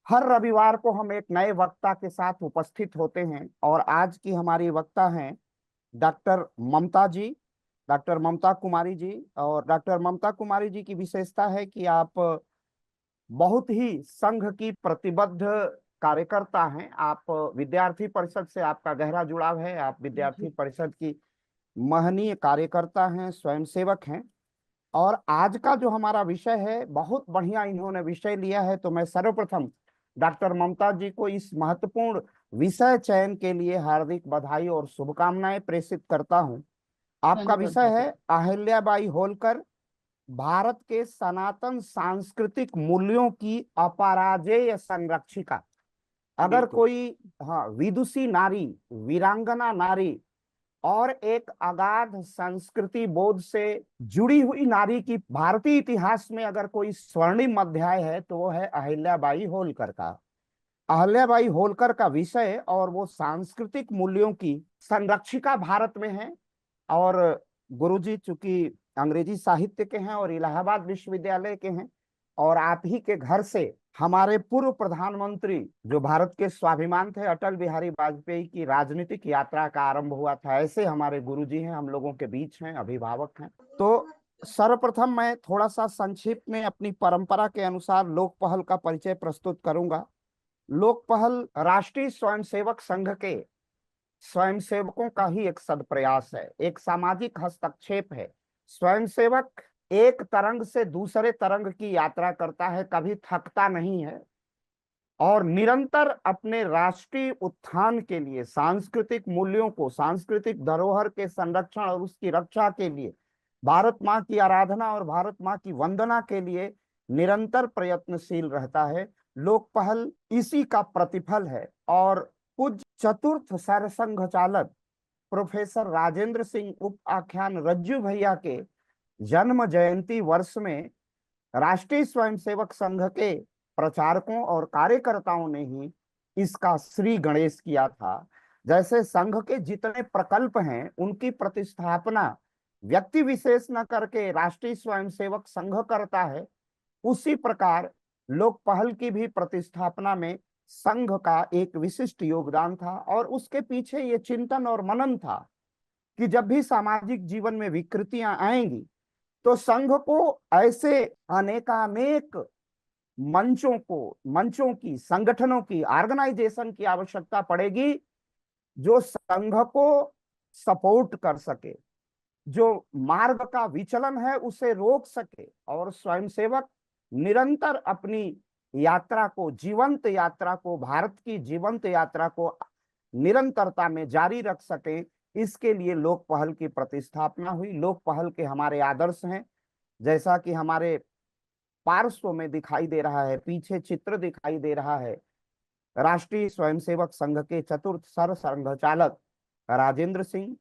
हर रविवार को हम एक नए वक्ता के साथ उपस्थित होते हैं और आज की हमारी वक्ता हैं डॉक्टर ममता जी, डॉक्टर ममता कुमारी जी। और डॉक्टर ममता कुमारी जी की विशेषता है कि आप बहुत ही संघ की प्रतिबद्ध कार्यकर्ता हैं। आप विद्यार्थी परिषद से आपका गहरा जुड़ाव है। आप विद्यार्थी जी। परिषद की महनीय कार्यकर्ता हैं, स्वयंसेवक हैं। और आज का जो हमारा विषय है, बहुत बढ़िया इन्होंने विषय लिया है। तो मैं सर्वप्रथम डॉक्टर ममता जी को इस महत्वपूर्ण विषय चयन के लिए हार्दिक बधाई और शुभकामनाएं प्रेषित करता हूं। आपका धन्यवाद विषय डॉक्टर। है अहिल्याबाई होलकर, भारत के सनातन सांस्कृतिक मूल्यों की अपराजेय संरक्षिका। अगर बिल्कुल। कोई, हाँ, विदुषी नारी, वीरांगना नारी और एक अगाध संस्कृति बोध से जुड़ी हुई नारी की भारतीय इतिहास में अगर कोई स्वर्णिम अध्याय है तो वो है अहिल्याबाई होलकर का। अहिल्याबाई होलकर का विषय और वो सांस्कृतिक मूल्यों की संरक्षिका भारत में है। और गुरुजी चूंकि अंग्रेजी साहित्य के हैं और इलाहाबाद विश्वविद्यालय के हैं, और आप ही के घर से हमारे पूर्व प्रधानमंत्री, जो भारत के स्वाभिमान थे, अटल बिहारी वाजपेयी की राजनीतिक यात्रा का आरंभ हुआ था, ऐसे हमारे गुरुजी हैं, हम लोगों के बीच हैं, अभिभावक हैं। तो सर्वप्रथम मैं थोड़ा सा संक्षिप्त में अपनी परंपरा के अनुसार लोक पहल का परिचय प्रस्तुत करूंगा। लोक पहल राष्ट्रीय स्वयंसेवक संघ के स्वयंसेवकों का ही एक सदप्रयास है, एक सामाजिक हस्तक्षेप है। स्वयंसेवक एक तरंग से दूसरे तरंग की यात्रा करता है, कभी थकता नहीं है और निरंतर अपने राष्ट्रीय उत्थान के लिए, सांस्कृतिक मूल्यों को, सांस्कृतिक धरोहर के संरक्षण और उसकी रक्षा के लिए, भारत माँ की आराधना और भारत माँ की वंदना के लिए निरंतर प्रयत्नशील रहता है। लोक पहल इसी का प्रतिफल है। और पूज्य चतुर्थ सरसंघ चालक प्रोफेसर राजेंद्र सिंह उप आख्यान रज्जू भैया के जन्म जयंती वर्ष में राष्ट्रीय स्वयंसेवक संघ के प्रचारकों और कार्यकर्ताओं ने ही इसका श्री गणेश किया था। जैसे संघ के जितने प्रकल्प हैं उनकी प्रतिस्थापना व्यक्ति विशेष न करके राष्ट्रीय स्वयंसेवक संघ करता है, उसी प्रकार लोक पहल की भी प्रतिस्थापना में संघ का एक विशिष्ट योगदान था। और उसके पीछे ये चिंतन और मनन था कि जब भी सामाजिक जीवन में विकृतियां आएंगी तो संघ को ऐसे अनेकानेक मंचों की, संगठनों की, ऑर्गेनाइजेशन की आवश्यकता पड़ेगी जो संघ को सपोर्ट कर सके, जो मार्ग का विचलन है उसे रोक सके और स्वयंसेवक निरंतर अपनी यात्रा को, जीवंत यात्रा को, भारत की जीवंत यात्रा को निरंतरता में जारी रख सके। इसके लिए लोक पहल की प्रतिस्थापना हुई। लोक पहल के हमारे आदर्श हैं, जैसा कि हमारे पार्श्व में दिखाई दे रहा है, पीछे चित्र दिखाई दे रहा है, राष्ट्रीय स्वयंसेवक संघ के चतुर्थ सर संघ चालक राजेंद्र सिंह,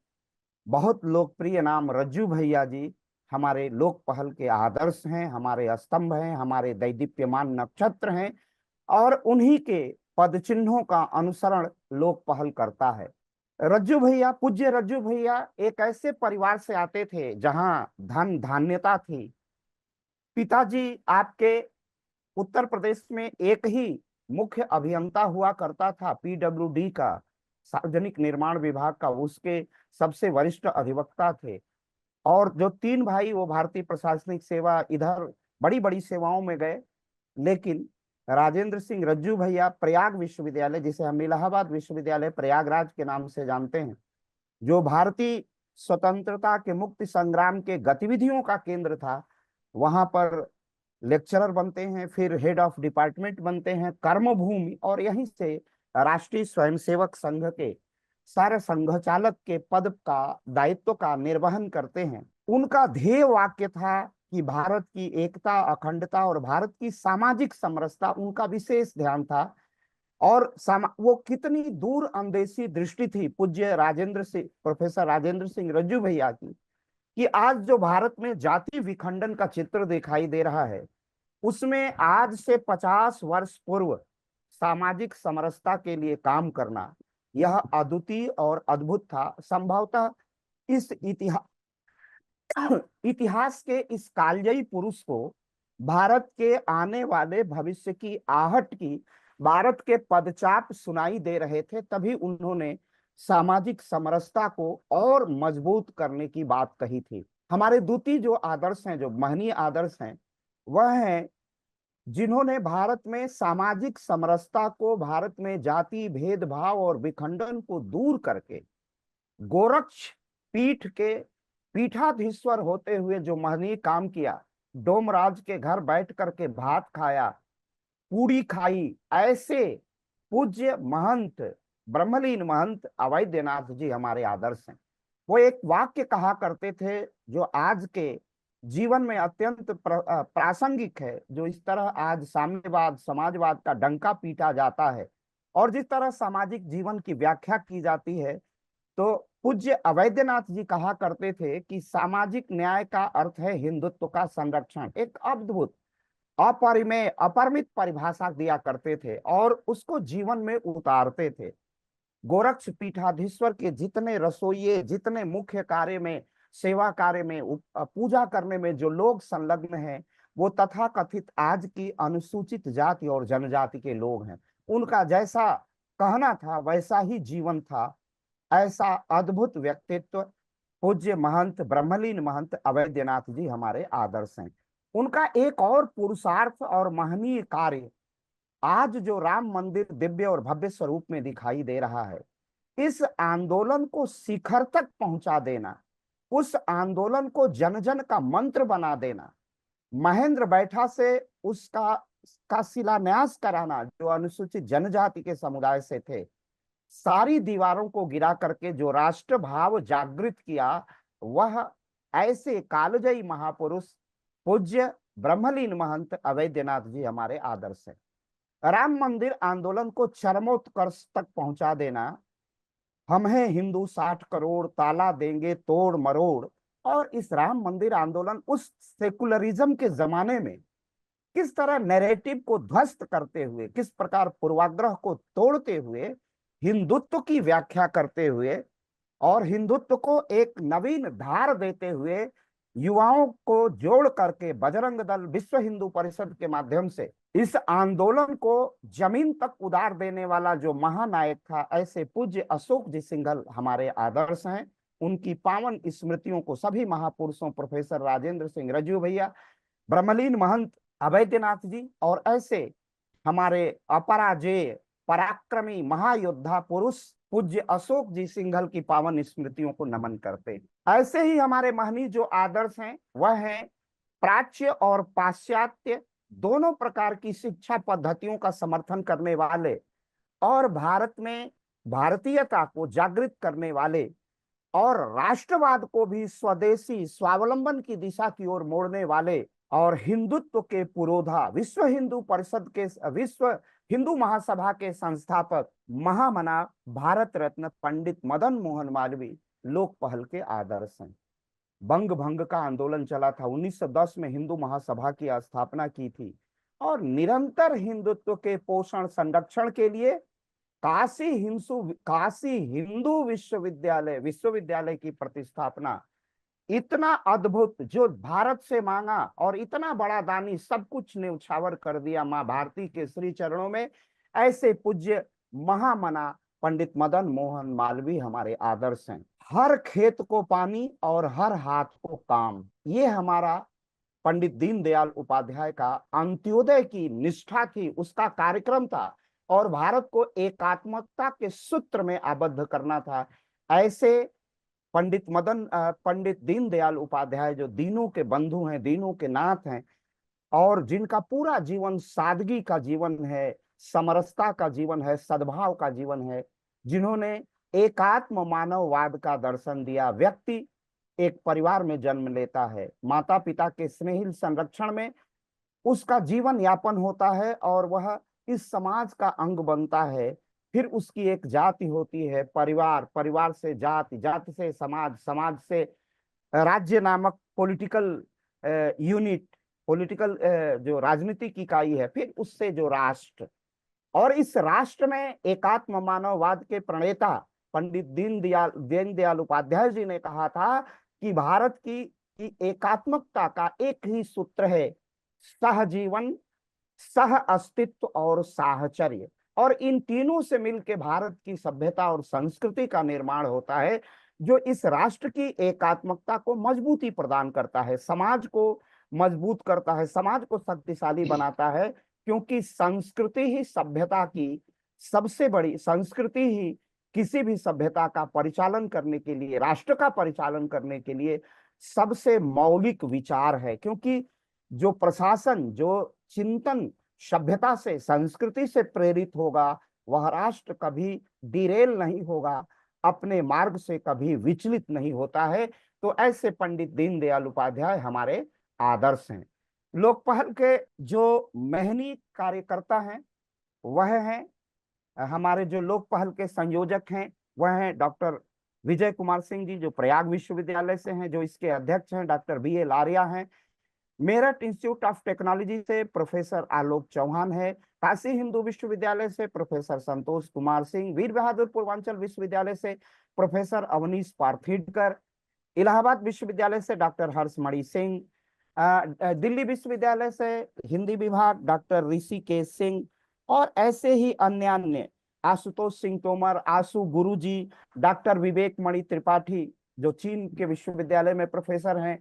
बहुत लोकप्रिय नाम रज्जू भैया जी हमारे लोक पहल के आदर्श हैं, हमारे स्तंभ हैं, हमारे दैदीप्यमान नक्षत्र हैं। और उन्हीं के पद चिन्हों का अनुसरण लोक पहल करता है। रज्जू भैया, पूज्य रज्जू भैया एक ऐसे परिवार से आते थे जहां धन धान्यता थी। पिताजी आपके उत्तर प्रदेश में एक ही मुख्य अभियंता हुआ करता था, पीडब्ल्यूडी का, सार्वजनिक निर्माण विभाग का, उसके सबसे वरिष्ठ अधिवक्ता थे। और जो तीन भाई वो भारतीय प्रशासनिक सेवा, इधर बड़ी बड़ी सेवाओं में गए। लेकिन राजेंद्र सिंह रज्जू भैया प्रयाग विश्वविद्यालय, जिसे हम इलाहाबाद विश्वविद्यालय प्रयागराज के नाम से जानते हैं, जो भारतीय स्वतंत्रता के मुक्ति संग्राम के गतिविधियों का केंद्र था, वहां पर लेक्चरर बनते हैं, फिर हेड ऑफ डिपार्टमेंट बनते हैं, कर्मभूमि, और यहीं से राष्ट्रीय स्वयंसेवक संघ के सारे संघ चालक के पद का, दायित्व का निर्वहन करते हैं। उनका ध्येय वाक्य था कि भारत की एकता, अखंडता और भारत की सामाजिक समरसता उनका विशेष ध्यान था। और वो कितनी दूर अंदेशी दृष्टि थी पूज्य राजेंद्र सिंह, प्रोफेसर राजेंद्र सिंह रज्जू भैया की, कि आज जो भारत में जाति विखंडन का चित्र दिखाई दे रहा है, उसमें आज से 50 वर्ष पूर्व सामाजिक समरसता के लिए काम करना, यह अद्वितीय और अद्भुत था। संभवतः इस इतिहास के इस कालजयी पुरुष को भारत के आने वाले भविष्य की आहट की भारत के पदचाप सुनाई दे रहे थे, तभी उन्होंने सामाजिक समरसता को और मजबूत करने की बात कही थी। हमारे द्वितीय जो आदर्श हैं, जो महनीय आदर्श हैं, वह हैं जिन्होंने भारत में सामाजिक समरसता को, भारत में जाति भेदभाव और विखंडन को दूर करके गोरक्ष पीठ के पीठाधीश्वर होते हुए जो महनीय काम किया, डोमराज के घर बैठ करके भात खाया, पूड़ी खाई, ऐसे पूज्य महंत ब्रह्मलीन महंत अवैधनाथ जी हमारे आदर्श हैं। वो एक वाक्य कहा करते थे जो आज के जीवन में अत्यंत प्रासंगिक है। जो इस तरह आज साम्यवाद समाजवाद का डंका पीटा जाता है और जिस तरह सामाजिक जीवन की व्याख्या की जाती है, तो पूज्य अवैधनाथ जी कहा करते थे कि सामाजिक न्याय का अर्थ है हिंदुत्व का संरक्षण। एक अद्भुत अपरिमेय अपरिमित परिभाषा दिया करते थे और उसको जीवन में उतारते थे। गोरक्ष पीठाधीश्वर के जितने रसोइये, जितने मुख्य कार्य में, सेवा कार्य में, पूजा करने में जो लोग संलग्न हैं, वो तथाकथित आज की अनुसूचित जाति और जनजाति के लोग हैं। उनका जैसा कहना था वैसा ही जीवन था। ऐसा अद्भुत व्यक्तित्व पूज्य महंत ब्रह्मलीन महंत अवैधनाथ जी हमारे आदर्श हैं। उनका एक और पुरुषार्थ और महनीय कार्य आज जो राम मंदिर दिव्य और भव्य स्वरूप में दिखाई दे रहा है, इस आंदोलन को शिखर तक पहुंचा देना, उस आंदोलन को जन जन का मंत्र बना देना, महेंद्र बैठा से उसका शिलान्यास कराना, जो अनुसूचित जनजाति के समुदाय से थे, सारी दीवारों को गिरा करके जो राष्ट्र भाव जागृत किया, वह ऐसे कालजयी महापुरुष पूज्य ब्रह्मलीन महंत अवैधनाथ जी हमारे आदर्श है। राम मंदिर आंदोलन को चरमोत्कर्ष तक पहुंचा देना, हम हैं हिंदू 60 करोड़, ताला देंगे तोड़ मरोड़, और इस राम मंदिर आंदोलन उस सेकुलरिज्म के जमाने में किस तरह नैरेटिव को ध्वस्त करते हुए, किस प्रकार पूर्वाग्रह को तोड़ते हुए हिंदुत्व की व्याख्या करते हुए और हिंदुत्व को एक नवीन धार देते हुए युवाओं को जोड़ करके बजरंग दल, विश्व हिंदू परिषद के माध्यम से इस आंदोलन को जमीन तक उतार देने वाला जो महानायक था, ऐसे पूज्य अशोक जी सिंघल हमारे आदर्श हैं। उनकी पावन स्मृतियों को सभी महापुरुषों, प्रोफेसर राजेंद्र सिंह रज्जू भैया, ब्रह्मलीन महंत अवैधनाथ जी और ऐसे हमारे अपराजेय पराक्रमी महायोद्धा पुरुष पूज्य अशोक जी सिंघल की पावन स्मृतियों को नमन करते। ऐसे ही हमारे महनीय जो आदर्श हैं वह है प्राच्य और पाश्चात्य दोनों प्रकार की शिक्षा पद्धतियों का समर्थन करने वाले और भारत में भारतीयता को जागृत करने वाले और राष्ट्रवाद को भी स्वदेशी स्वावलंबन की दिशा की ओर मोड़ने वाले और हिंदुत्व के पुरोधा, विश्व हिंदू परिषद के, विश्व हिंदू महासभा के संस्थापक महामना भारत रत्न पंडित मदन मोहन मालवीय लोक पहल के आदर्श हैं। बंग भंग का आंदोलन चला था, 1910 में हिंदू महासभा की स्थापना की थी और निरंतर हिंदुत्व के पोषण संरक्षण के लिए काशी हिंदू विश्वविद्यालय की प्रतिस्थापना, इतना अद्भुत जो भारत से मांगा और इतना बड़ा दानी सब कुछ न्यौछावर कर दिया मां भारती के श्री चरणों में, ऐसे पूज्य महामना पंडित मदन मोहन मालवीय हमारे आदर्श हैं। हर खेत को पानी और हर हाथ को काम, ये हमारा पंडित दीनदयाल उपाध्याय का अंत्योदय की निष्ठा थी, उसका कार्यक्रम था और भारत को एकात्मकता के सूत्र में आबद्ध करना था। ऐसे पंडित दीनदयाल उपाध्याय जो दीनों के बंधु हैं, दीनों के नाथ हैं और जिनका पूरा जीवन सादगी का जीवन है, समरसता का जीवन है, सद्भाव का जीवन है, जिन्होंने एकात्म मानववाद का दर्शन दिया। व्यक्ति एक परिवार में जन्म लेता है, माता पिता के स्नेहिल संरक्षण में उसका जीवन यापन होता है और वह इस समाज का अंग बनता है। फिर उसकी एक जाति होती है, परिवार, परिवार से जाति, जाति से समाज, समाज से राज्य नामक पॉलिटिकल यूनिट, पॉलिटिकल जो राजनीतिक इकाई है, फिर उससे जो राष्ट्र, और इस राष्ट्र में एकात्म मानववाद के प्रणेता पंडित दीनदयाल उपाध्याय जी ने कहा था कि भारत की एकात्मकता का एक ही सूत्र है, सहजीवन, सह अस्तित्व और साहचर्य। और इन तीनों से मिलकर भारत की सभ्यता और संस्कृति का निर्माण होता है, जो इस राष्ट्र की एकात्मकता को मजबूती प्रदान करता है, समाज को मजबूत करता है, समाज को शक्तिशाली बनाता है। क्योंकि संस्कृति ही सभ्यता की सबसे बड़ी, संस्कृति ही किसी भी सभ्यता का परिचालन करने के लिए, राष्ट्र का परिचालन करने के लिए सबसे मौलिक विचार है। क्योंकि जो प्रशासन, जो चिंतन सभ्यता से, संस्कृति से प्रेरित होगा, वह राष्ट्र कभी डिरेल नहीं होगा, अपने मार्ग से कभी विचलित नहीं होता है। तो ऐसे पंडित दीनदयाल उपाध्याय हमारे आदर्श हैं। लोक पहल के जो महनीय कार्यकर्ता हैं वह हैं, हमारे जो लोक पहल के संयोजक हैं वह हैं डॉक्टर विजय कुमार सिंह जी, जो प्रयाग विश्वविद्यालय से हैं। जो इसके अध्यक्ष हैं डॉक्टर BL आर्या हैं। मेरठ इंस्टीट्यूट ऑफ टेक्नोलॉजी से प्रोफेसर आलोक चौहान है। काशी हिंदू विश्वविद्यालय से प्रोफेसर संतोष कुमार सिंह। वीर बहादुर पूर्वांचल विश्वविद्यालय से प्रोफेसर अवनीश पारथीडकर। इलाहाबाद विश्वविद्यालय से डॉक्टर हर्षमणि सिंह। दिल्ली विश्वविद्यालय से हिंदी विभाग डॉक्टर ऋषिकेश सिंह। और ऐसे ही अन्य आशुतोष सिंह तोमर, आशु गुरुजी, डॉक्टर विवेक मणि त्रिपाठी जो चीन के विश्वविद्यालय में प्रोफेसर हैं,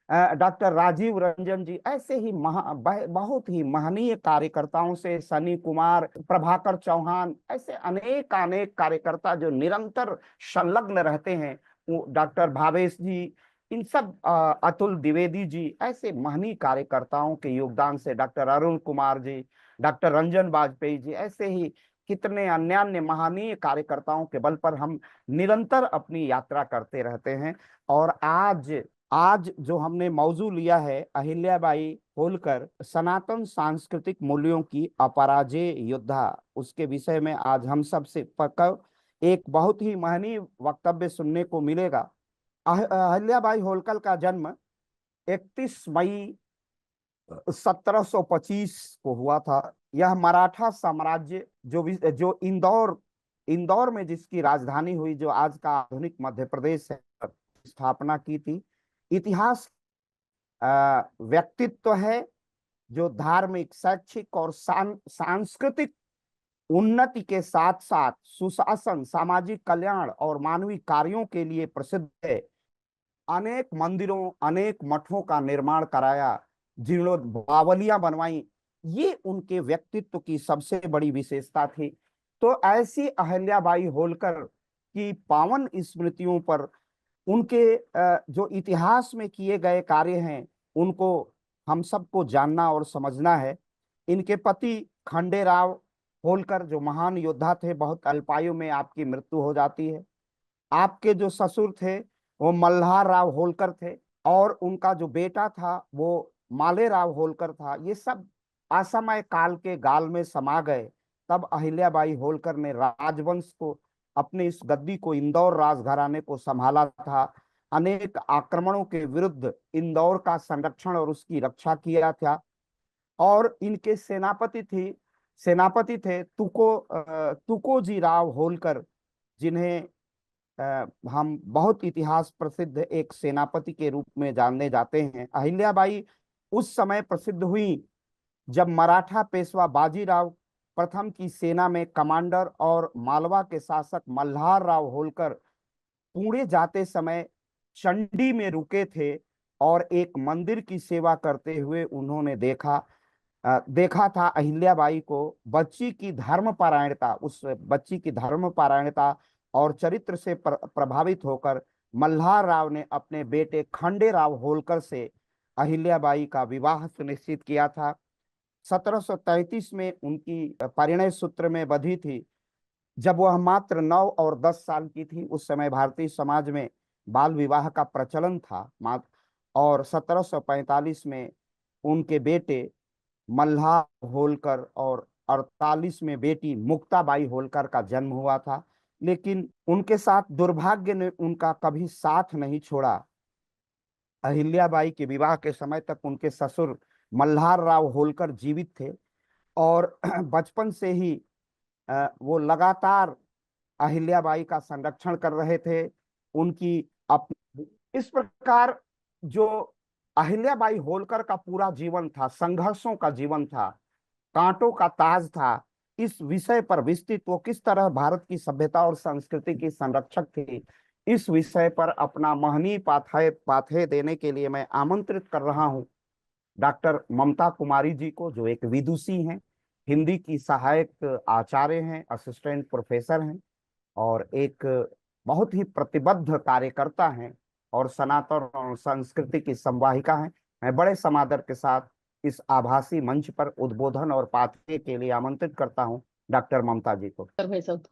डॉक्टर राजीव रंजन जी, ऐसे ही बहुत ही महनीय कार्यकर्ताओं से, सनी कुमार, प्रभाकर चौहान, ऐसे अनेक अनेक कार्यकर्ता जो निरंतर संलग्न रहते हैं, डॉक्टर भावेश जी, इन सब, अतुल द्विवेदी जी, ऐसे महनीय कार्यकर्ताओं के योगदान से, डॉक्टर अरुण कुमार जी, डॉक्टर रंजन बाजपेयी जी, ऐसे ही कितने अन्य महनीय कार्यकर्ताओं के बल पर हम निरंतर अपनी यात्रा करते रहते हैं। और आज जो हमने मौजू लिया है, अहिल्याबाई होलकर सनातन सांस्कृतिक मूल्यों की अपराजेय योद्धा, उसके विषय में आज हम सब से एक बहुत ही महनीय वक्तव्य सुनने को मिलेगा। अहिल्याबाई होलकर का जन्म 31 मई 1725 को हुआ था। यह मराठा साम्राज्य जो इंदौर में जिसकी राजधानी हुई, जो आज का आधुनिक मध्य प्रदेश है, स्थापना की थी। इतिहास व्यक्तित्व है जो धार्मिक, शैक्षिक और सांस्कृतिक उन्नति के साथ साथ सुशासन, सामाजिक कल्याण और मानवीय कार्यों के लिए प्रसिद्ध है। अनेक मंदिरों, अनेक मठों का निर्माण कराया, जीर्णोद्धार, बावलियां बनवाई, ये उनके व्यक्तित्व की सबसे बड़ी विशेषता थी। तो ऐसी अहिल्याबाई होलकर की पावन स्मृतियों पर, उनके जो इतिहास में किए गए कार्य हैं, उनको हम सबको जानना और समझना है। इनके पति खंडेराव होलकर जो महान योद्धा थे, बहुत अल्पायु में आपकी मृत्यु हो जाती है। आपके जो ससुर थे वो मल्हार राव होलकर थे, और उनका जो बेटा था वो मालेराव होलकर था। ये सब असमय काल के गाल में समा गए। तब अहिल्याबाई होलकर ने राजवंश को, अपने इस गद्दी को, इंदौर राजघराने को संभाला था। अनेक आक्रमणों के विरुद्ध इंदौर का संरक्षण और उसकी रक्षा किया था। और इनके सेनापति थे तुकोजी राव होलकर, जिन्हें हम बहुत इतिहास प्रसिद्ध एक सेनापति के रूप में जानने जाते हैं। अहिल्याबाई उस समय प्रसिद्ध हुई जब मराठा पेशवा बाजीराव प्रथम की सेना में कमांडर और मालवा के शासक मल्हार राव होलकर पुणे जाते समय चंडी में रुके थे, और एक मंदिर की सेवा करते हुए उन्होंने देखा था अहिल्याबाई को। उस बच्ची की धर्मपरायणता और चरित्र से प्रभावित होकर मल्हार राव ने अपने बेटे खंडेराव होलकर से अहिल्याबाई का विवाह सुनिश्चित किया था। 1733 में उनकी परिणय सूत्र में बधी थी। जब वह मात्र 9 और 10 साल की थी, उस समय भारतीय समाज में बाल विवाह का प्रचलन था। और 1745 में उनके बेटे मल्हार होलकर और 48 में बेटी मुक्ताबाई होलकर का जन्म हुआ था। लेकिन उनके साथ दुर्भाग्य ने उनका कभी साथ नहीं छोड़ा। अहिल्याबाई के विवाह के समय तक उनके ससुर मल्हार राव होलकर जीवित थे, और बचपन से ही वो लगातार अहिल्याबाई का संरक्षण कर रहे थे। उनकी इस प्रकार जो अहिल्याबाई होलकर का पूरा जीवन था, संघर्षों का जीवन था, कांटों का ताज था। इस विषय पर विस्तृत, वो किस तरह भारत की सभ्यता और संस्कृति की संरक्षक थी, इस विषय पर अपना महनीय पाथेय पाथेय देने के लिए मैं आमंत्रित कर रहा हूं डॉक्टर ममता कुमारी जी को, जो एक विदुषी हैं, हिंदी की सहायक आचार्य हैं, असिस्टेंट प्रोफेसर हैं, और एक बहुत ही प्रतिबद्ध कार्यकर्ता हैं और सनातन और संस्कृति की संवाहिका हैं। मैं बड़े समादर के साथ इस आभासी मंच पर उद्बोधन और पाठ्य के लिए आमंत्रित करता हूं डॉक्टर ममता जी को। भाई साहब,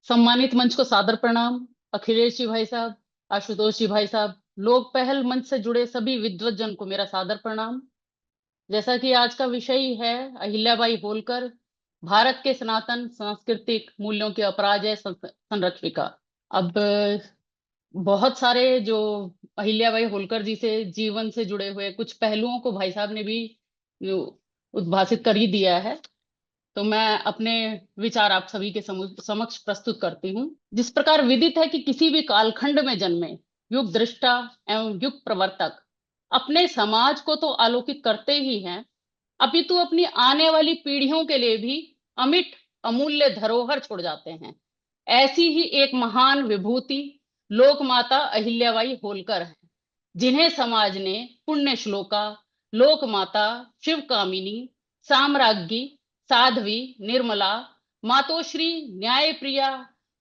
सम्मानित मंच को सादर प्रणाम। अखिलेश जी भाई साहब, आशुतोष जी भाई साहब, लोक पहल मंच से जुड़े सभी विद्वत जन को मेरा सादर प्रणाम। जैसा कि आज का विषय है अहिल्याबाई होलकर, भारत के सनातन सांस्कृतिक मूल्यों की अपराजेय संरक्षिका। अब बहुत सारे जो अहिल्याबाई होलकर जी से जीवन से जुड़े हुए कुछ पहलुओं को भाई साहब ने भी उद्भासित कर ही दिया है, तो मैं अपने विचार आप सभी के समक्ष प्रस्तुत करती हूँ। जिस प्रकार विदित है कि किसी भी कालखंड में जन्मे युग दृष्टा एवं युग प्रवर्तक अपने समाज को तो आलोकित करते ही हैं, अपितु अपनी आने वाली पीढ़ियों के लिए भी अमिट अमूल्य धरोहर छोड़ जाते हैं। ऐसी ही एक महान विभूति लोक माता अहिल्याबाई होलकर है, जिन्हें समाज ने पुण्य श्लोका, लोक माता, शिव कामिनी, साम्राज्ञी, साध्वी, निर्मला, मातोश्री, न्यायप्रिया,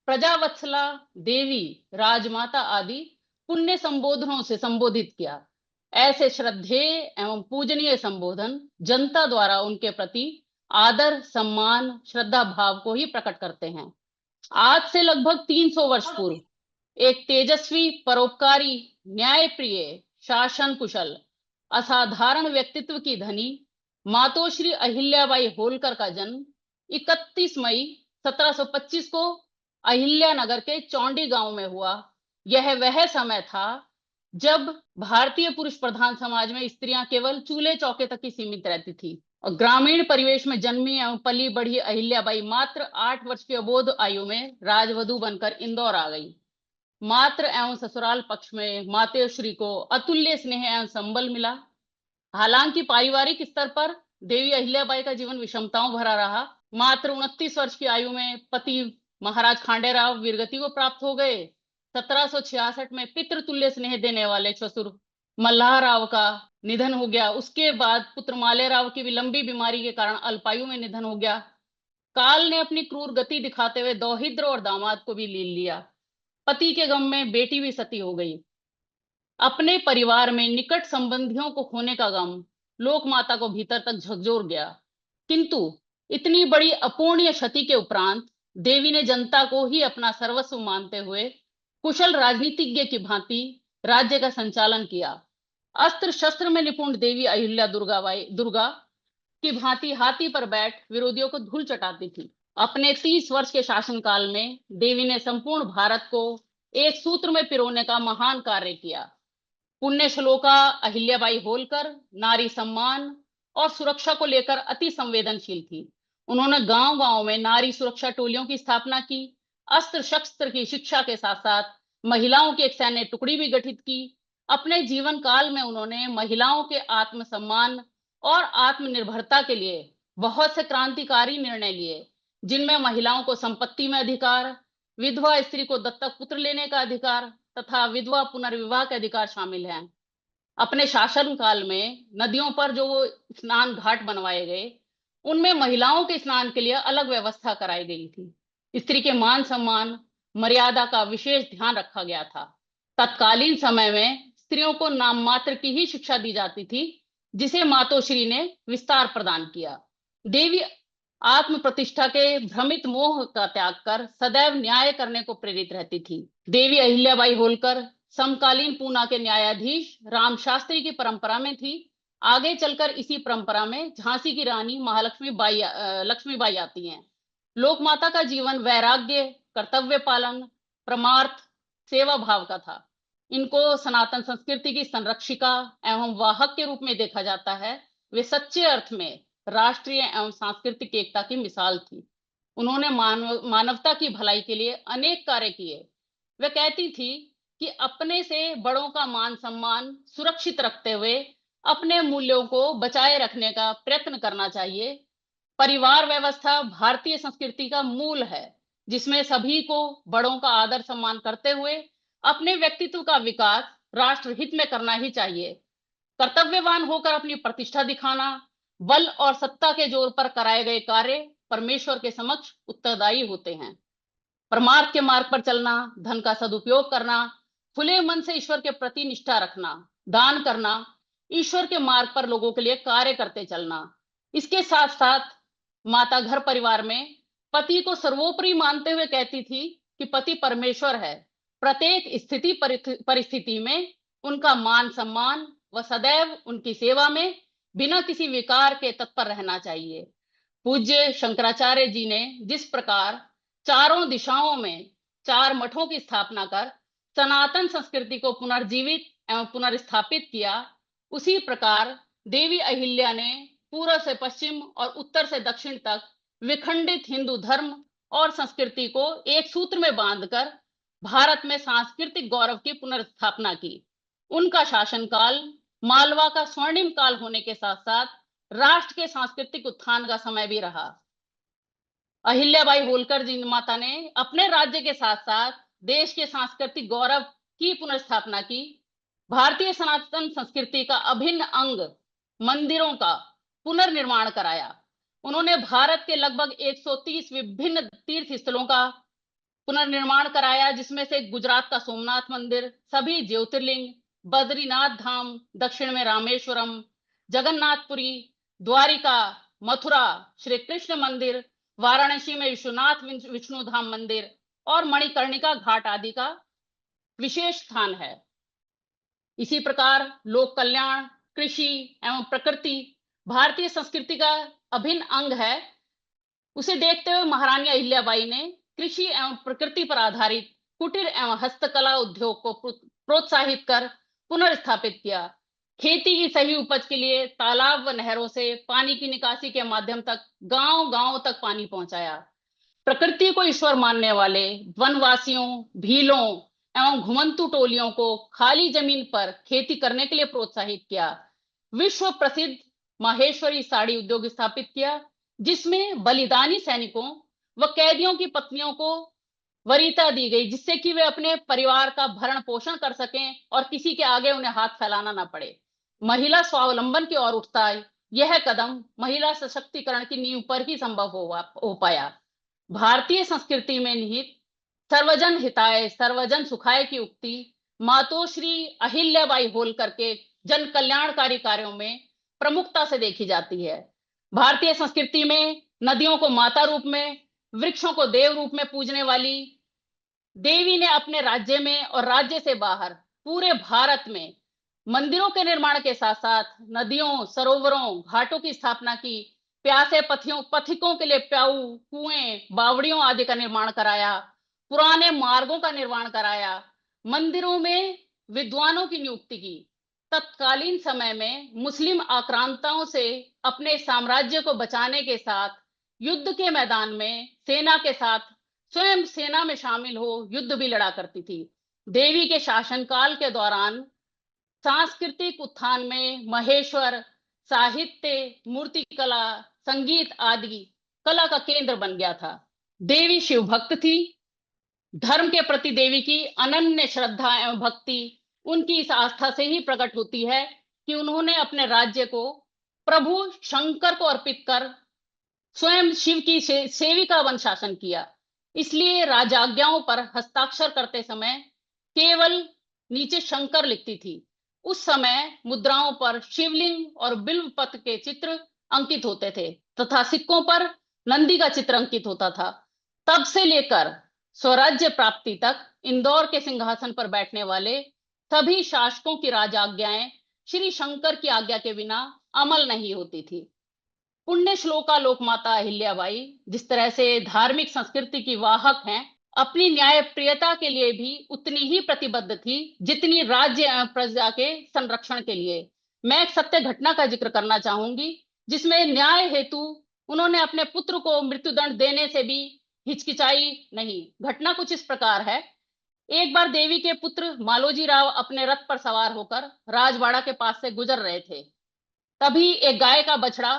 प्रजावत्सला, देवी, राजमाता आदि पुण्य संबोधनों से संबोधित किया। ऐसे श्रद्धेय एवं पूजनीय संबोधन जनता द्वारा उनके प्रति आदर, सम्मान, श्रद्धा भाव को ही प्रकट करते हैं। आज से लगभग 300 वर्ष पूर्व एक तेजस्वी, परोपकारी, न्यायप्रिय, शासन कुशल, असाधारण व्यक्तित्व की धनी मातोश्री अहिल्याबाई होलकर का जन्म 31 मई 1725 को अहिल्यानगर के चौंडी गांव में हुआ। यह वह समय था जब भारतीय पुरुष प्रधान समाज में स्त्रियां केवल चूल्हे चौके तक ही सीमित रहती थी और ग्रामीण परिवेश में जन्मी एवं पली बढ़ी अहिल्याबाई मात्र 8 वर्ष की अबोध आयु में राजवधु बनकर इंदौर आ गई। मात्र एवं ससुराल पक्ष में मातोश्री को अतुल्य स्नेह एवं संबल मिला। हालांकि पारिवारिक स्तर पर देवी अहिल्याबाई का जीवन विषमताओं भरा रहा। मात्र 29 वर्ष की आयु में पति महाराज खांडेराव वीरगति को प्राप्त हो गए। 1766 में पितृतुल्य स्नेह देने वाले ससुर मल्हाराव का निधन हो गया। उसके बाद पुत्र मालेराव की भी लंबी बीमारी के कारण अल्पायु में निधन हो गया। काल ने अपनी क्रूर गति दिखाते हुए दौहित्र और दामाद को भी ले लिया। पति के गम में बेटी भी सती हो गई। अपने परिवार में निकट संबंधियों को खोने का गम लोक माता को भीतर तक झकझोर गया। किंतु इतनी बड़ी अपूर्णीय क्षति के उपरांत देवी ने जनता को ही अपना सर्वस्व मानते हुए कुशल राजनीतिज्ञ की भांति राज्य का संचालन किया। अस्त्र शस्त्र में निपुण देवी अहिल्या दुर्गा की भांति हाथी पर बैठ विरोधियों को धूल चटाती थी। अपने 30 वर्ष के शासनकाल में देवी ने संपूर्ण भारत को एक सूत्र में पिरोने का महान कार्य किया। पुण्य श्लोका अहिल्याबाई होलकर नारी सम्मान और सुरक्षा को लेकर अति संवेदनशील थी। उन्होंने गांव-गांव में नारी सुरक्षा टोलियों की स्थापना की। अस्त्र शस्त्र की शिक्षा के साथ साथ महिलाओं की एक सैन्य टुकड़ी भी गठित की। अपने जीवन काल में उन्होंने महिलाओं के आत्मसम्मान और आत्मनिर्भरता के लिए बहुत से क्रांतिकारी निर्णय लिए, जिनमें महिलाओं को संपत्ति में अधिकार, विधवा स्त्री को दत्तक पुत्र लेने का अधिकार तथा विधवा पुनर्विवाह के अधिकार शामिल हैं। अपने शासन काल में नदियों पर जो स्नान घाट बनवाए गए, उनमें महिलाओं के स्नान के लिए अलग व्यवस्था कराई गई थी। स्त्री के मान सम्मान, मर्यादा का विशेष ध्यान रखा गया था। तत्कालीन समय में स्त्रियों को नाम मात्र की ही शिक्षा दी जाती थी, जिसे मातोश्री ने विस्तार प्रदान किया। देवी आत्म प्रतिष्ठा के भ्रमित मोह का त्याग कर सदैव न्याय करने को प्रेरित रहती थी। देवी अहिल्याबाई होलकर समकालीन पूना के न्यायाधीश राम शास्त्री की परंपरा में थी। आगे चलकर इसी परंपरा में झांसी की रानी लक्ष्मीबाई आती हैं। लोक माता का जीवन वैराग्य, कर्तव्य पालन, परमार्थ, सेवा भाव का था। इनको सनातन संस्कृति की संरक्षिका एवं वाहक के रूप में देखा जाता है। वे सच्चे अर्थ में राष्ट्रीय एवं सांस्कृतिक एकता की मिसाल थी। उन्होंने मानवता की भलाई के लिए अनेक कार्य किए। वे कहती थी कि अपने से बड़ों का मान सम्मान सुरक्षित रखते हुए अपने मूल्यों को बचाए रखने का प्रयत्न करना चाहिए। परिवार व्यवस्था भारतीय संस्कृति का मूल है, जिसमें सभी को बड़ों का आदर सम्मान करते हुए अपने व्यक्तित्व का विकास राष्ट्र हित में करना ही चाहिए। कर्तव्यवान होकर अपनी प्रतिष्ठा दिखाना, बल और सत्ता के जोर पर कराए गए कार्य परमेश्वर के समक्ष उत्तरदायी होते हैं। परमार्थ के मार्ग पर चलना, धन का सदुपयोग करना, खुले मन से ईश्वर के प्रति निष्ठा रखना, दान करना, ईश्वर के मार्ग पर लोगों के लिए कार्य करते चलना। इसके साथ साथ माता घर परिवार में पति को सर्वोपरि मानते हुए कहती थी कि पति परमेश्वर है। प्रत्येक स्थिति परिस्थिति में उनका मान सम्मान व सदैव उनकी सेवा में बिना किसी विकार के तत्पर रहना चाहिए। पूज्य शंकराचार्य जी ने जिस प्रकार चारों दिशाओं में 4 मठों की स्थापना कर सनातन संस्कृति को पुनर्जीवित एवं पुनर्स्थापित किया, उसी प्रकार देवी अहिल्या ने पूर्व से पश्चिम और उत्तर से दक्षिण तक विखंडित हिंदू धर्म और संस्कृति को एक सूत्र में बांधकर भारत में सांस्कृतिक गौरव की पुनर्स्थापना की। उनका शासनकाल मालवा का स्वर्णिम काल होने के साथ साथ राष्ट्र के सांस्कृतिक उत्थान का समय भी रहा। अहिल्याबाई होलकर जी माता ने अपने राज्य के साथ साथ देश के सांस्कृतिक गौरव की पुनर्स्थापना की। भारतीय सनातन संस्कृति का अभिन्न अंग मंदिरों का पुनर्निर्माण कराया। उन्होंने भारत के लगभग 130 विभिन्न तीर्थ स्थलों का पुनर्निर्माण कराया, जिसमें से गुजरात का सोमनाथ मंदिर, सभी ज्योतिर्लिंग, बद्रीनाथ धाम, दक्षिण में रामेश्वरम, जगन्नाथपुरी, द्वारिका, मथुरा श्री कृष्ण मंदिर, वाराणसी में विश्वनाथ विष्णु धाम मंदिर और मणिकर्णिका घाट आदि का विशेष स्थान है। इसी प्रकार लोक कल्याण, कृषि एवं प्रकृति भारतीय संस्कृति का अभिन्न अंग है। उसे देखते हुए महारानी अहिल्याबाई ने कृषि एवं प्रकृति पर आधारित कुटीर एवं हस्तकला उद्योग को प्रोत्साहित कर पुनर्स्थापित किया। खेती की सही उपज के लिए तालाब व नहरों से पानी की निकासी के माध्यम तक गांव-गांव तक पानी पहुंचाया। प्रकृति को ईश्वर मानने वाले वनवासियों, भीलों एवं घुमंतु टोलियों को खाली जमीन पर खेती करने के लिए प्रोत्साहित किया। विश्व प्रसिद्ध माहेश्वरी साड़ी उद्योग स्थापित किया, जिसमें बलिदानी सैनिकों व कैदियों की पत्नियों को वरीयता दी गई, जिससे कि वे अपने परिवार का भरण पोषण कर सकें और किसी के आगे उन्हें हाथ फैलाना ना पड़े। महिला स्वावलंबन की ओर उठता है, यह कदम महिला सशक्तिकरण की नींव पर ही संभव हो पाया। भारतीय संस्कृति में निहित सर्वजन हिताय सर्वजन सुखाय की उक्ति मातोश्री अहिल्याबाई होलकर के जन कल्याणकारी कार्यों में प्रमुखता से देखी जाती है। भारतीय संस्कृति में नदियों को माता रूप में, वृक्षों को देव रूप में पूजने वाली देवी ने अपने राज्य में और राज्य से बाहर पूरे भारत में मंदिरों के निर्माण के साथ साथ नदियों, सरोवरों, घाटों की स्थापना की। प्यासे पथिकों के लिए प्याऊ, कुएं, बावड़ियों आदि का निर्माण कराया। पुराने मार्गों का निर्माण कराया। मंदिरों में विद्वानों की नियुक्ति की। तत्कालीन समय में मुस्लिम आक्रांताओं से अपने साम्राज्य को बचाने के साथ युद्ध के मैदान में सेना के साथ स्वयं सेना में शामिल हो युद्ध भी लड़ा करती थी। देवी के शासनकाल के दौरान सांस्कृतिक उत्थान में महेश्वर साहित्य, मूर्तिकला, संगीत आदि कला का केंद्र बन गया था। देवी शिव भक्त थी। धर्म के प्रति देवी की अनन्य श्रद्धा एवं भक्ति उनकी इस आस्था से ही प्रकट होती है कि उन्होंने अपने राज्य को प्रभु शंकर को अर्पित कर स्वयं शिव की सेविका बन शासन किया। इसलिए राजाज्ञाओं पर हस्ताक्षर करते समय केवल नीचे शंकर लिखती थी। उस समय मुद्राओं पर शिवलिंग और बिल्व पत्र के चित्र अंकित होते थे तथा सिक्कों पर नंदी का चित्र अंकित होता था। तब से लेकर स्वराज्य प्राप्ति तक इंदौर के सिंहासन पर बैठने वाले सभी शासकों की राजाज्ञाएं श्री शंकर की आज्ञा के बिना अमल नहीं होती थी। पुण्य श्लोका लोकमाता अहिल्याबाई जिस तरह से धार्मिक संस्कृति की वाहक हैं, अपनी न्यायप्रियता के लिए भी उतनी ही प्रतिबद्ध थी जितनी राज्य एवं प्रजा के संरक्षण के लिए। मैं एक सत्य घटना का जिक्र करना चाहूंगी, जिसमें न्याय हेतु उन्होंने अपने पुत्र को मृत्युदंड देने से भी हिचकिचाई नहीं। घटना कुछ इस प्रकार है। एक बार देवी के पुत्र मालोजी राव अपने रथ पर सवार होकर राजवाड़ा के पास से गुजर रहे थे। तभी एक गाय का बछड़ा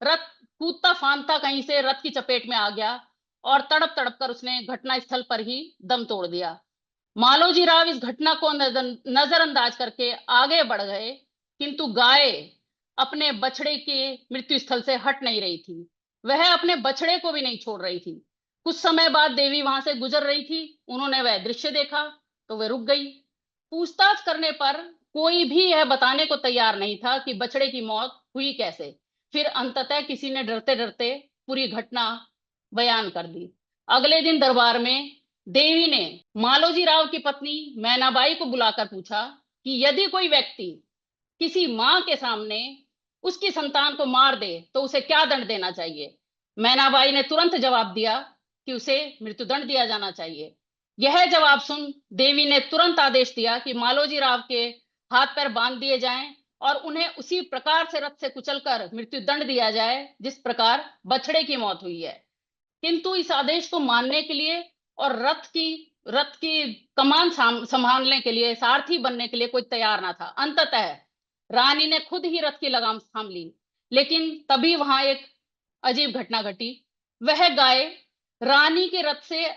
रथ कूदता फांदता कहीं से रथ की चपेट में आ गया और तड़प तड़प कर उसने घटनास्थल पर ही दम तोड़ दिया। मालोजी राव इस घटना को नजरअंदाज करके आगे बढ़ गए, किंतु गाय अपने बछड़े के मृत्यु स्थल से हट नहीं रही थी। वह अपने बछड़े को भी नहीं छोड़ रही थी। कुछ समय बाद देवी वहां से गुजर रही थी, उन्होंने वह दृश्य देखा तो वे रुक गई। पूछताछ करने पर कोई भी यह बताने को तैयार नहीं था कि बछड़े की मौत हुई कैसे। फिर अंततः किसी ने डरते डरते पूरी घटना बयान कर दी। अगले दिन दरबार में देवी ने मालोजी राव की पत्नी मैनाबाई को बुलाकर पूछा कि यदि कोई व्यक्ति किसी मां के सामने उसकी संतान को मार दे तो उसे क्या दंड देना चाहिए। मैनाबाई ने तुरंत जवाब दिया कि उसे मृत्युदंड दिया जाना चाहिए। यह जवाब सुन देवी ने तुरंत आदेश दिया कि मालोजी राव के हाथ पैर बांध दिए जाएं और उन्हें उसी प्रकार से रथ से कुचलकर मृत्युदंड दिया जाए जिस प्रकार बछड़े की मौत हुई है। किंतु इस आदेश को मानने के लिए और रथ की कमान संभालने के लिए, सारथी बनने के लिए कोई तैयार ना था। अंततः रानी ने खुद ही रथ की लगाम थाम ली। लेकिन तभी वहां एक अजीब घटना घटी। वह गाय रानी के रथ से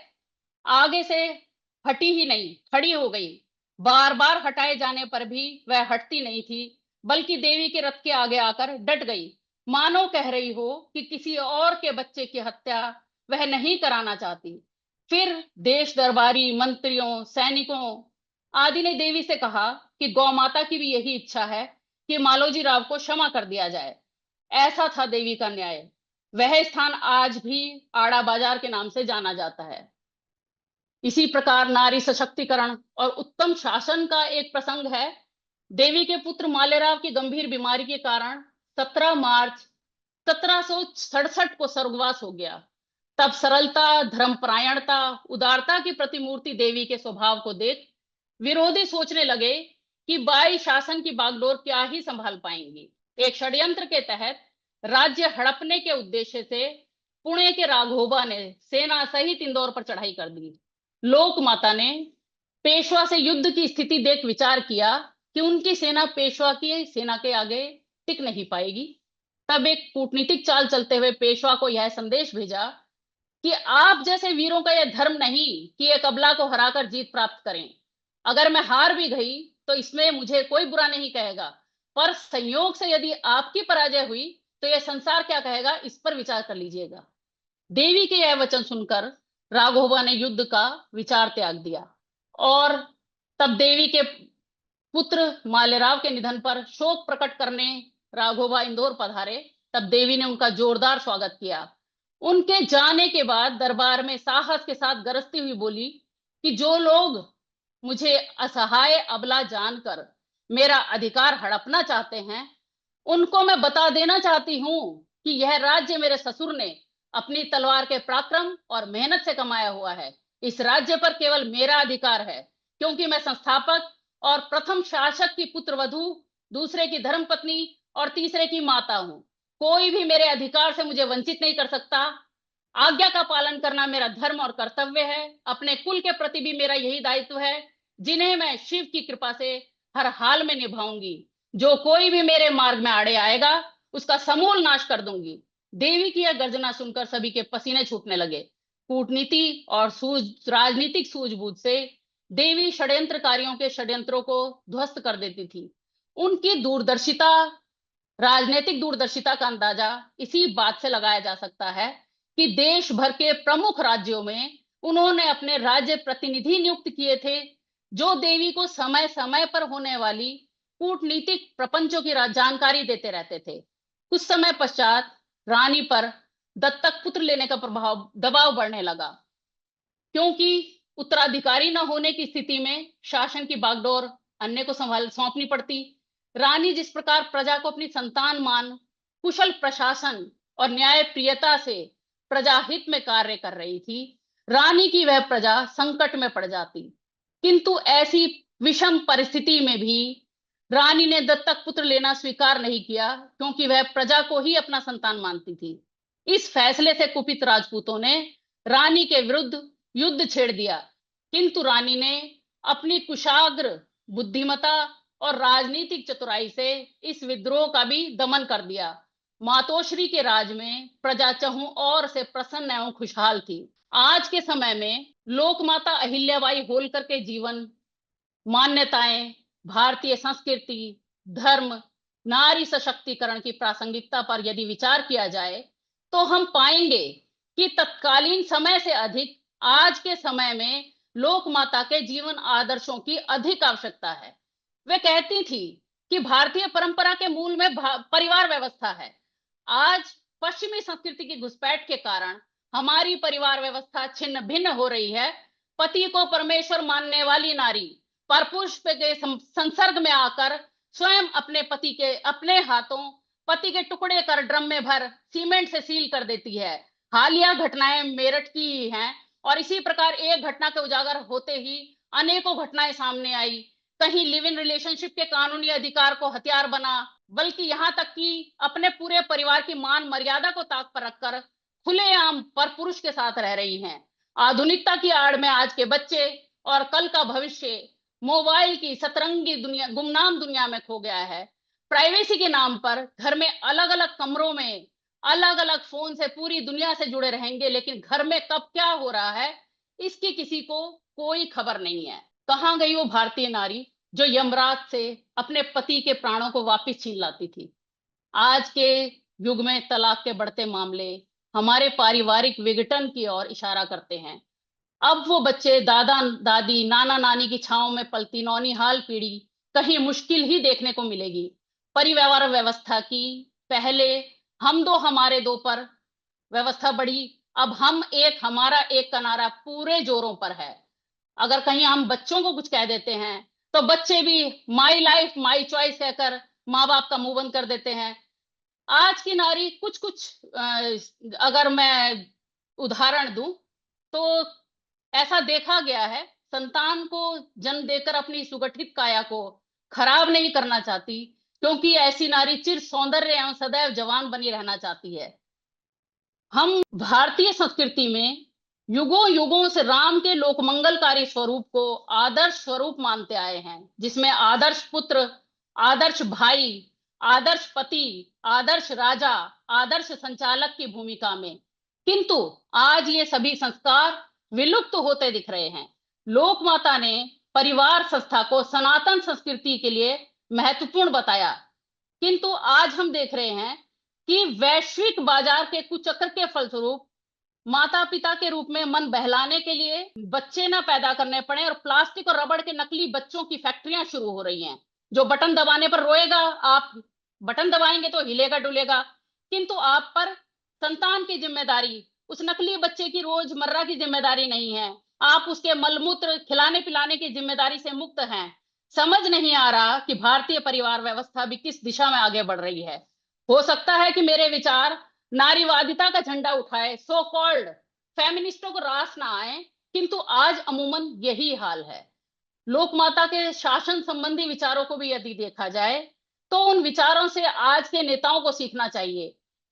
आगे से हटी ही नहीं, खड़ी हो गई। बार बार हटाए जाने पर भी वह हटती नहीं थी, बल्कि देवी के रथ के आगे आकर डट गई, मानो कह रही हो कि किसी और के बच्चे की हत्या वह नहीं कराना चाहती। फिर देश दरबारी मंत्रियों, सैनिकों आदि ने देवी से कहा कि गौ माता की भी यही इच्छा है कि मालोजी राव को क्षमा कर दिया जाए। ऐसा था देवी का न्याय। वह स्थान आज भी आड़ा बाजार के नाम से जाना जाता है। इसी प्रकार नारी सशक्तिकरण और उत्तम शासन का एक प्रसंग है। देवी के पुत्र मालेराव की गंभीर बीमारी के कारण 17 मार्च 1767 को स्वर्गवास हो गया। तब सरलता, धर्मपरायणता, उदारता की प्रतिमूर्ति देवी के स्वभाव को देख विरोधी सोचने लगे कि बाई शासन की बागडोर क्या ही संभाल पाएंगी। एक षड्यंत्र के तहत राज्य हड़पने के उद्देश्य से पुणे के राघोबा ने सेना सहित इंदौर पर चढ़ाई कर दी। लोक माता ने पेशवा से युद्ध की स्थिति देख विचार किया कि उनकी सेना पेशवा की सेना के आगे टिक नहीं पाएगी। तब एक कूटनीतिक चाल चलते हुए पेशवा को यह संदेश भेजा कि आप जैसे वीरों का यह धर्म नहीं कि एक अबला को हराकर जीत प्राप्त करें। अगर मैं हार भी गई तो इसमें मुझे कोई बुरा नहीं कहेगा, पर संयोग से यदि आपकी पराजय हुई तो यह संसार क्या कहेगा, इस पर विचार कर लीजिएगा। देवी के यह वचन सुनकर राघोबा ने युद्ध का विचार त्याग दिया और तब देवी के पुत्र मालेराव के निधन पर शोक प्रकट करने राघोबा इंदौर पधारे। तब देवी ने उनका जोरदार स्वागत किया। उनके जाने के बाद दरबार में साहस के साथ गरजती हुई बोली कि जो लोग मुझे असहाय अबला जानकर मेरा अधिकार हड़पना चाहते हैं, उनको मैं बता देना चाहती हूं कि यह राज्य मेरे ससुर ने अपनी तलवार के पराक्रम और मेहनत से कमाया हुआ है। इस राज्य पर केवल मेरा अधिकार है, क्योंकि मैं संस्थापक और प्रथम शासक की पुत्र वधू, दूसरे की धर्मपत्नी और तीसरे की माता हूं। कोई भी मेरे अधिकार से मुझे वंचित नहीं कर सकता। आज्ञा का पालन करना मेरा धर्म और कर्तव्य है। अपने कुल के प्रति भी मेरा यही दायित्व है, जिन्हें मैं शिव की कृपा से हर हाल में निभाऊंगी। जो कोई भी मेरे मार्ग में आड़े आएगा उसका समूल नाश कर दूंगी। देवी की यह गर्जना सुनकर सभी के पसीने छूटने लगे। कूटनीति और राजनीतिक सूझबूझ से देवी षड्यंत्रकारियों के षड्यंत्रों को ध्वस्त कर देती थी। उनकी दूरदर्शिता, राजनीतिक दूरदर्शिता का अंदाजा इसी बात से लगाया जा सकता है कि देश भर के प्रमुख राज्यों में उन्होंने अपने राज्य प्रतिनिधि नियुक्त किए थे, जो देवी को समय समय पर होने वाली कूटनीतिक प्रपंचों की जानकारी देते रहते थे। कुछ समय पश्चात रानी पर दत्तक पुत्र लेने का दबाव बढ़ने लगा, क्योंकि उत्तराधिकारी न होने की स्थिति में शासन की बागडोर अन्य को सौंपनी पड़ती। रानी जिस प्रकार प्रजा को अपनी संतान मान, कुशल प्रशासन और न्यायप्रियता से प्रजाहित में कार्य कर रही थी, रानी की वह प्रजा संकट में पड़ जाती। किंतु ऐसी विषम परिस्थिति में भी रानी ने दत्तक पुत्र लेना स्वीकार नहीं किया, क्योंकि वह प्रजा को ही अपना संतान मानती थी। इस फैसले से कुपित राजपूतों ने रानी के विरुद्ध युद्ध छेड़ दिया, किंतु रानी ने अपनी कुशाग्र बुद्धिमता और राजनीतिक चतुराई से इस विद्रोह का भी दमन कर दिया। मातोश्री के राज में प्रजा चहुं ओर से प्रसन्न एवं खुशहाल थी। आज के समय में लोकमाता अहिल्याबाई होलकर के जीवन, मान्यताएं, भारतीय संस्कृति, धर्म, नारी सशक्तिकरण की प्रासंगिकता पर यदि विचार किया जाए तो हम पाएंगे कि तत्कालीन समय से अधिक आज के समय में लोकमाता के जीवन आदर्शों की अधिक आवश्यकता है। वे कहती थी कि भारतीय परंपरा के मूल में परिवार व्यवस्था है। आज पश्चिमी संस्कृति की घुसपैठ के कारण हमारी परिवार व्यवस्था छिन्न भिन्न हो रही है। पति को परमेश्वर मानने वाली नारी परपुरुष के संसर्ग में आकर स्वयं अपने पति के अपने हाथों पति के टुकड़े कर ड्रम में भर सीमेंट से सील कर देती है। हालिया घटनाएं मेरठ की ही हैं और इसी प्रकार एक घटना के उजागर होते ही अनेकों घटनाएं सामने आई। कहीं लिव इन रिलेशनशिप के कानूनी अधिकार को हथियार बना, बल्कि यहां तक कि अपने पूरे परिवार की मान मर्यादा को ताक पर रखकर खुलेआम परपुरुष के साथ रह रही हैं। आधुनिकता की आड़ में आज के बच्चे और कल का भविष्य मोबाइल की सतरंगी दुनिया, गुमनाम दुनिया में खो गया है। प्राइवेसी के नाम पर घर में अलग अलग कमरों में अलग अलग फोन से पूरी दुनिया से जुड़े रहेंगे, लेकिन घर में कब क्या हो रहा है इसकी किसी को कोई खबर नहीं है। कहां गई वो भारतीय नारी जो यमराज से अपने पति के प्राणों को वापस छीन लाती थी। आज के युग में तलाक के बढ़ते मामले हमारे पारिवारिक विघटन की ओर इशारा करते हैं। अब वो बच्चे दादा दादी नाना नानी की छांव में पलती नौनिहाल पीढ़ी कहीं मुश्किल ही देखने को मिलेगी। परिवार व्यवस्था की पहले हम दो हमारे दो पर व्यवस्था बढ़ी, अब हम एक हमारा एक का नारा पूरे जोरों पर है। अगर कहीं हम बच्चों को कुछ कह देते हैं तो बच्चे भी माई लाइफ माई चॉइस कहकर माँ बाप का मुंह बंद कर देते हैं। आज की नारी कुछ कुछ अगर मैं उदाहरण दूं तो ऐसा देखा गया है, संतान को जन्म देकर अपनी सुगठित काया को खराब नहीं करना चाहती, क्योंकि ऐसी नारी चिर सौंदर्य एवं सदैव जवान बनी रहना चाहती है। हम भारतीय संस्कृति में युगों युगों से राम के लोकमंगलकारी स्वरूप को आदर्श स्वरूप मानते आए हैं, जिसमें आदर्श पुत्र, आदर्श भाई, आदर्श पति, आदर्श राजा, आदर्श संचालक की भूमिका में। किंतु आज ये सभी संस्कार विलुप्त होते दिख रहे हैं। लोकमाता ने परिवार संस्था को सनातन संस्कृति के लिए महत्वपूर्ण बताया, किंतु आज हम देख रहे हैं कि वैश्विक बाजार के कुचक्र के फलस्वरूप माता पिता के रूप में मन बहलाने के लिए बच्चे ना पैदा करने पड़े और प्लास्टिक और रबड़ के नकली बच्चों की फैक्ट्रियां शुरू हो रही हैं। जो बटन दबाने पर रोएगा, आप बटन दबाएंगे तो हिलेगा डुलेगा, किंतु आप पर संतान की जिम्मेदारी, उस नकली बच्चे की रोजमर्रा की जिम्मेदारी नहीं है। आप उसके मलमूत्र खिलाने पिलाने की जिम्मेदारी से मुक्त हैं। समझ नहीं आ रहा कि भारतीय परिवार व्यवस्था भी किस दिशा में आगे बढ़ रही है। हो सकता है कि मेरे विचार नारीवादिता का झंडा उठाए, सो कॉल्ड फेमिनिस्टों को रास ना आए, किंतु आज अमूमन यही हाल है। लोकमाता के शासन संबंधी विचारों को भी यदि देखा जाए तो उन विचारों से आज के नेताओं को सीखना चाहिए।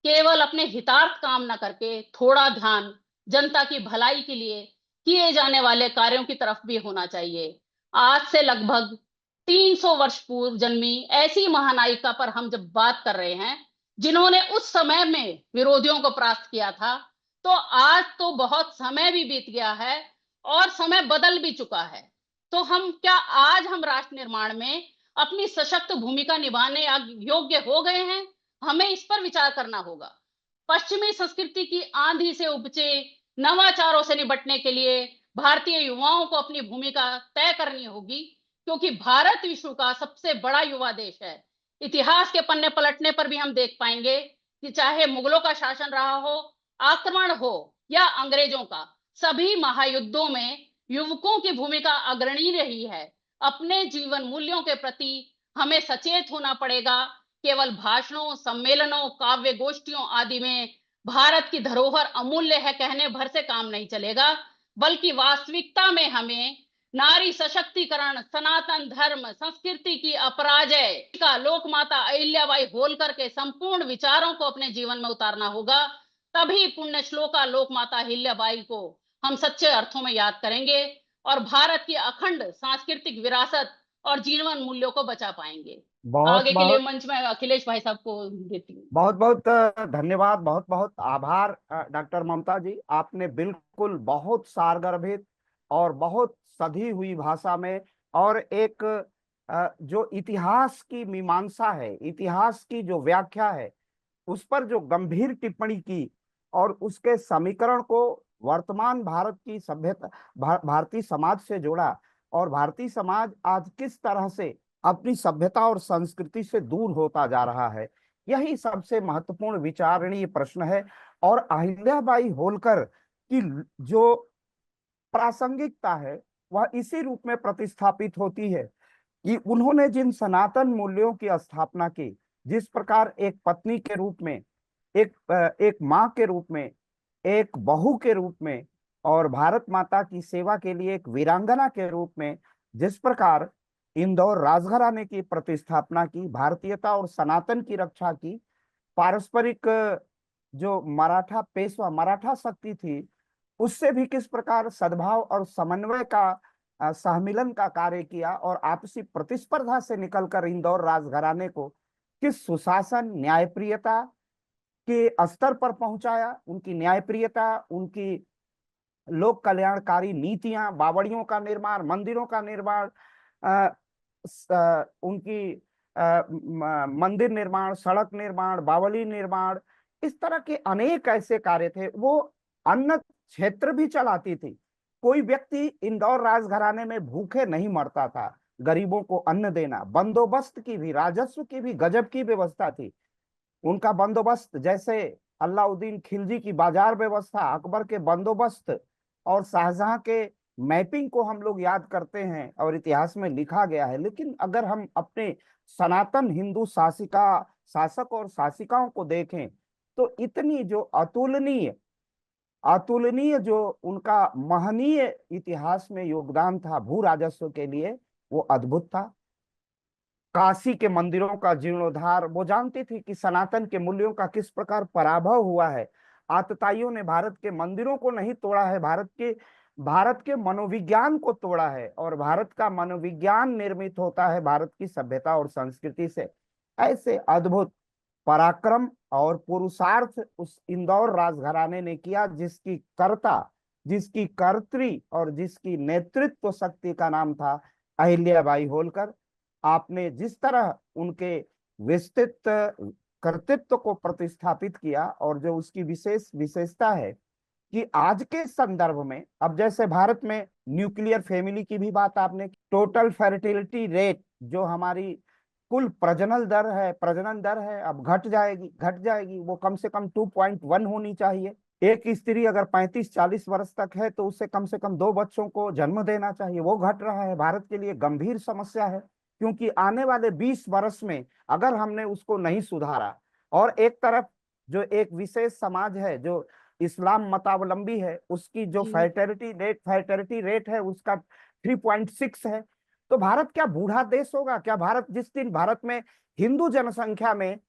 केवल अपने हितार्थ काम न करके थोड़ा ध्यान जनता की भलाई के लिए किए जाने वाले कार्यों की तरफ भी होना चाहिए। आज से लगभग 300 वर्ष पूर्व जन्मी ऐसी महानायिका पर हम जब बात कर रहे हैं जिन्होंने उस समय में विरोधियों को परास्त किया था, तो आज तो बहुत समय भी बीत गया है और समय बदल भी चुका है। तो आज हम राष्ट्र निर्माण में अपनी सशक्त भूमिका निभाने योग्य हो गए हैं? हमें इस पर विचार करना होगा। पश्चिमी संस्कृति की आंधी से उपजे नवाचारों से निपटने के लिए भारतीय युवाओं को अपनी भूमिका तय करनी होगी, क्योंकि भारत विश्व का सबसे बड़ा युवा देश है। इतिहास के पन्ने पलटने पर भी हम देख पाएंगे कि चाहे मुगलों का शासन रहा हो, आक्रमण हो या अंग्रेजों का, सभी महायुद्धों में युवकों की भूमिका अग्रणी रही है। अपने जीवन मूल्यों के प्रति हमें सचेत होना पड़ेगा। केवल भाषणों, सम्मेलनों, काव्य गोष्ठियों आदि में भारत की धरोहर अमूल्य है कहने भर से काम नहीं चलेगा, बल्कि वास्तविकता में हमें नारी सशक्तिकरण, सनातन धर्म, संस्कृति की अपराजय का लोकमाता अहिल्याबाई होलकर के संपूर्ण विचारों को अपने जीवन में उतारना होगा। तभी पुण्य श्लोका लोकमाता अहिल्याबाई को हम सच्चे अर्थों में याद करेंगे और भारत की अखंड सांस्कृतिक विरासत और जीवन मूल्यों को बचा पाएंगे। बहुत आगे के लिए बहुत मंच में अखिलेश भाई साहब को देती हूँ। बहुत बहुत धन्यवाद, बहुत बहुत आभार डॉक्टर ममता जी। आपने बिल्कुल बहुत सारगर्भित और बहुत सधी हुई भाषा में, और एक जो इतिहास की मीमांसा है, इतिहास की जो व्याख्या है, उस पर जो गंभीर टिप्पणी की, और उसके समीकरण को वर्तमान भारत की सभ्यता, भारतीय समाज से जोड़ा, और भारतीय समाज आज किस तरह से अपनी सभ्यता और संस्कृति से दूर होता जा रहा है, यही सबसे महत्वपूर्ण विचारणीय प्रश्न है। और अहिल्याबाई होलकर की जो प्रासंगिकता है, वह इसी रूप में प्रतिस्थापित होती है कि उन्होंने जिन सनातन मूल्यों की स्थापना की, जिस प्रकार एक पत्नी के रूप में, एक माँ के रूप में, एक बहू के रूप में, और भारत माता की सेवा के लिए एक वीरांगना के रूप में जिस प्रकार इंदौर राजघराने की प्रतिस्थापना की, भारतीयता और सनातन की रक्षा की, पारस्परिक जो मराठा पेशवा, मराठा शक्ति थी, उससे भी किस प्रकार सद्भाव और समन्वय का, सहमिलन का कार्य किया, और आपसी प्रतिस्पर्धा से निकलकर इंदौर राजघराने को किस सुशासन, न्यायप्रियता के स्तर पर पहुंचाया, उनकी न्यायप्रियता, उनकी लोक कल्याणकारी नीतियां, बावड़ियों का निर्माण, मंदिरों का निर्माण, उनकी मंदिर निर्माण, सड़क निर्माण, बावली निर्माण, इस तरह के अनेक ऐसे कार्य थे। वो अन्न क्षेत्र भी चलाती थी। कोई व्यक्ति इंदौर राजघराने में भूखे नहीं मरता था। गरीबों को अन्न देना, बंदोबस्त की भी, राजस्व की भी गजब की व्यवस्था थी। उनका बंदोबस्त, जैसे अलाउद्दीन खिलजी की बाजार व्यवस्था, अकबर के बंदोबस्त, और शाहजहां के मैपिंग को हम लोग याद करते हैं और इतिहास में लिखा गया है। लेकिन अगर हम अपने सनातन हिंदू शासक और शासिकाओं को देखें, तो इतनी जो अतुलनीय अतुलनीय जो उनका महनीय इतिहास में योगदान था भू राजस्व के लिए, वो अद्भुत था। काशी के मंदिरों का जीर्णोद्धार, वो जानती थी कि सनातन के मूल्यों का किस प्रकार पराभव हुआ है। आतताइयों ने भारत के मंदिरों को नहीं तोड़ा है, भारत के मनोविज्ञान को तोड़ा है, और भारत का मनोविज्ञान निर्मित होता है भारत की सभ्यता और संस्कृति से। ऐसे अद्भुत पराक्रम और पुरुषार्थ उस इंदौर राजघराने ने किया, जिसकी कर्ता, जिसकी कर्त्री और जिसकी नेतृत्व शक्ति का नाम था अहिल्याबाई होलकर। आपने जिस तरह उनके विस्तृत कर्तृत्व को प्रतिस्थापित किया, और जो उसकी विशेष विशेषता है कि आज के संदर्भ में, अब जैसे भारत में न्यूक्लियर फैमिली की भी बात आपने, टोटल फर्टिलिटी रेट जो हमारी कुल प्रजनन दर है, अब घट जाएगी। वो कम से कम 2.1 होनी चाहिए। एक स्त्री अगर 35-40 वर्ष तक है तो उसे कम से कम 2 बच्चों को जन्म देना चाहिए, वो घट रहा है। भारत के लिए गंभीर समस्या है, क्योंकि आने वाले 20 वर्ष में अगर हमने उसको नहीं सुधारा, और एक तरफ जो एक विशेष समाज है जो इस्लाम मतावलंबी है, उसकी जो जी। फर्टिलिटी रेट है उसका 3.6 है, तो भारत क्या बूढ़ा देश होगा? क्या भारत, जिस दिन भारत में हिंदू जनसंख्या में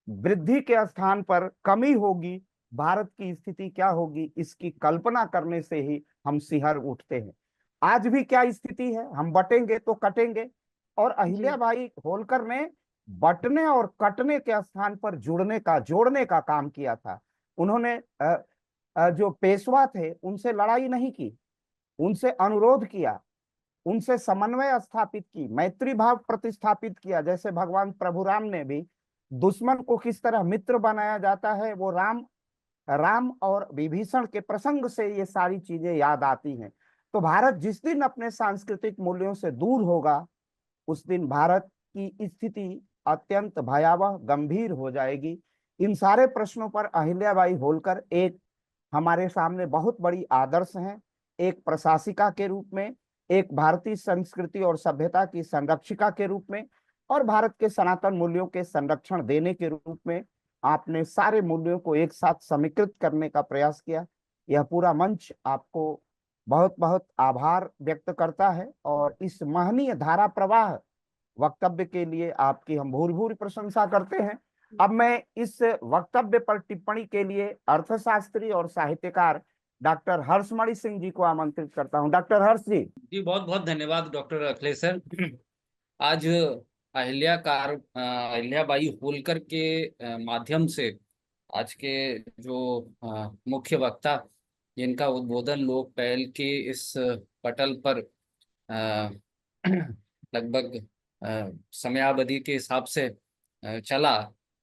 वृद्धि के स्थान पर कमी होगी, भारत की स्थिति क्या होगी, इसकी कल्पना करने से ही हम सिहर उठते हैं। आज भी क्या स्थिति है? हम बटेंगे तो कटेंगे। और जी। अहिल्याबाई होलकर ने बटने और कटने के स्थान पर जोड़ने का काम किया था। उन्होंने जो पेशवा थे उनसे लड़ाई नहीं की, उनसे अनुरोध किया, उनसे समन्वय स्थापित की, मैत्री भाव प्रतिस्थापित किया। जैसे भगवान प्रभु राम ने भी दुश्मन को किस तरह मित्र बनाया जाता है, वो राम राम और विभीषण के प्रसंग से ये सारी चीजें याद आती हैं। तो भारत जिस दिन अपने सांस्कृतिक मूल्यों से दूर होगा, उस दिन भारत की स्थिति अत्यंत भयावह, गंभीर हो जाएगी। इन सारे प्रश्नों पर अहिल्याबाई होलकर एक हमारे सामने बहुत बड़ी आदर्श हैं, एक प्रशासिका के रूप में, एक भारतीय संस्कृति और सभ्यता की संरक्षिका के रूप में, और भारत के सनातन मूल्यों के संरक्षण देने के रूप में आपने सारे मूल्यों को एक साथ समीकृत करने का प्रयास किया। यह पूरा मंच आपको बहुत बहुत आभार व्यक्त करता है, और इस महनीय धारा प्रवाह वक्तव्य के लिए आपकी हम भूरि भूरि प्रशंसा करते हैं। अब मैं इस वक्तव्य पर टिप्पणी के लिए अर्थशास्त्री और साहित्यकार डॉक्टर हर्षमणि सिंह जी को आमंत्रित करता हूं। डॉक्टर हर्ष जी। जी बहुत बहुत धन्यवाद डॉक्टर अखिलेश सर। आज अहिल्याबाई होलकर के माध्यम से आज के जो मुख्य वक्ता, जिनका उद्बोधन लोक पहल के इस पटल पर अ, लगभग समयावधि के हिसाब से चला,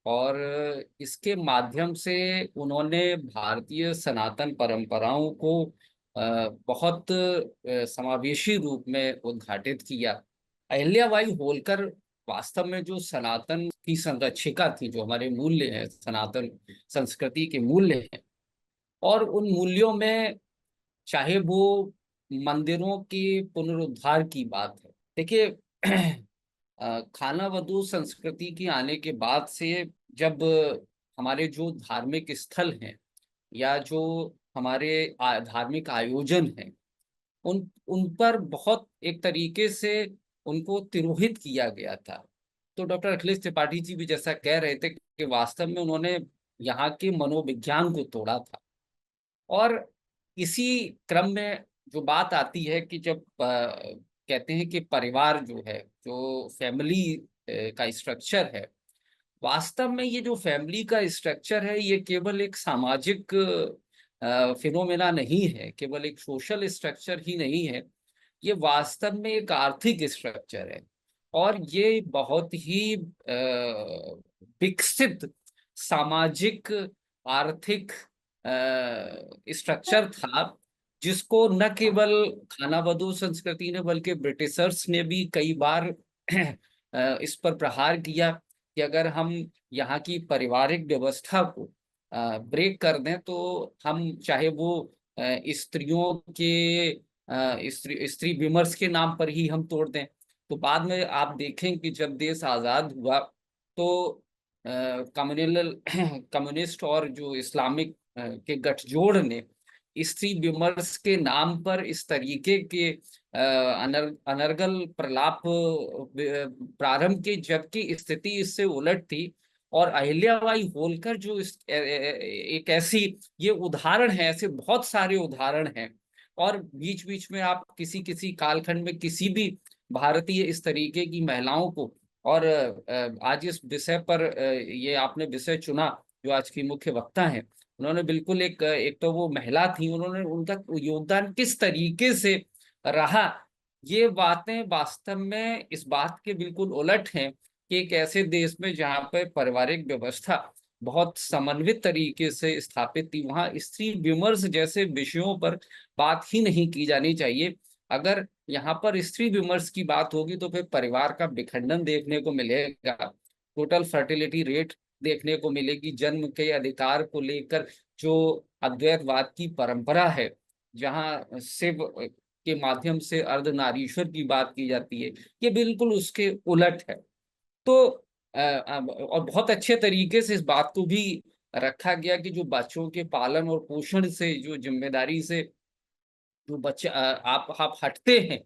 और इसके माध्यम से उन्होंने भारतीय सनातन परंपराओं को बहुत समावेशी रूप में उद्घाटित किया। अहिल्याबाई होलकर वास्तव में जो सनातन की संरक्षिका थी, जो हमारे मूल्य हैं, सनातन संस्कृति के मूल्य हैं, और उन मूल्यों में चाहे वो मंदिरों के पुनरुद्धार की बात है। देखिए, खाना वधू संस्कृति की आने के बाद से जब हमारे जो धार्मिक स्थल हैं या जो हमारे धार्मिक आयोजन हैं, उन उन पर बहुत एक तरीके से उनको तिरोहित किया गया था। तो डॉक्टर अखिलेश त्रिपाठी जी भी जैसा कह रहे थे कि वास्तव में उन्होंने यहाँ के मनोविज्ञान को तोड़ा था। और इसी क्रम में जो बात आती है कि जब कहते हैं कि परिवार जो है, जो फैमिली का स्ट्रक्चर है, वास्तव में ये जो फैमिली का स्ट्रक्चर है, ये केवल एक सामाजिक फिनोमेना नहीं है, केवल एक सोशल स्ट्रक्चर ही नहीं है, ये वास्तव में एक आर्थिक स्ट्रक्चर है। और ये बहुत ही विकसित सामाजिक आर्थिक स्ट्रक्चर था, जिसको न केवल खाना वधू संस्कृति ने बल्कि ब्रिटिशर्स ने भी कई बार इस पर प्रहार किया कि अगर हम यहाँ की पारिवारिक व्यवस्था को ब्रेक कर दें तो हम चाहे वो स्त्रियों के स्त्री विमर्श के नाम पर ही हम तोड़ दें। तो बाद में आप देखें कि जब देश आज़ाद हुआ तो कम्युनल कम्युनिस्ट और जो इस्लामिक के गठजोड़ ने स्त्री विमर्श के नाम पर इस तरीके के अनर्गल प्रलाप प्रारंभ की, जबकि स्थिति इससे उलट थी। और अहिल्याबाई होलकर जो एक ऐसी, ये उदाहरण है, ऐसे बहुत सारे उदाहरण हैं। और बीच बीच में आप किसी किसी कालखंड में किसी भी भारतीय इस तरीके की महिलाओं को, और आज इस विषय पर ये आपने विषय चुना जो आज की मुख्य वक्ता हैं, उन्होंने बिल्कुल एक तो वो महिला थी, उन्होंने उनका योगदान किस तरीके से रहा, ये बातें वास्तव में इस बात के बिल्कुल उलट हैं कि एक ऐसे देश में जहाँ पर पारिवारिक व्यवस्था बहुत समन्वित तरीके से स्थापित थी, वहाँ स्त्री विमर्श जैसे विषयों पर बात ही नहीं की जानी चाहिए। अगर यहाँ पर स्त्री विमर्श की बात होगी तो फिर परिवार का विखंडन देखने को मिलेगा, टोटल फर्टिलिटी रेट देखने को मिलेगी, जन्म के अधिकार को लेकर जो अद्वैतवाद की परंपरा है, जहाँ शिव के माध्यम से अर्धनारीश्वर की बात की जाती है, ये बिल्कुल उसके उलट है। तो और बहुत अच्छे तरीके से इस बात को भी रखा गया कि जो बच्चों के पालन और पोषण से जो जिम्मेदारी से जो बच्चे आप हटते हैं,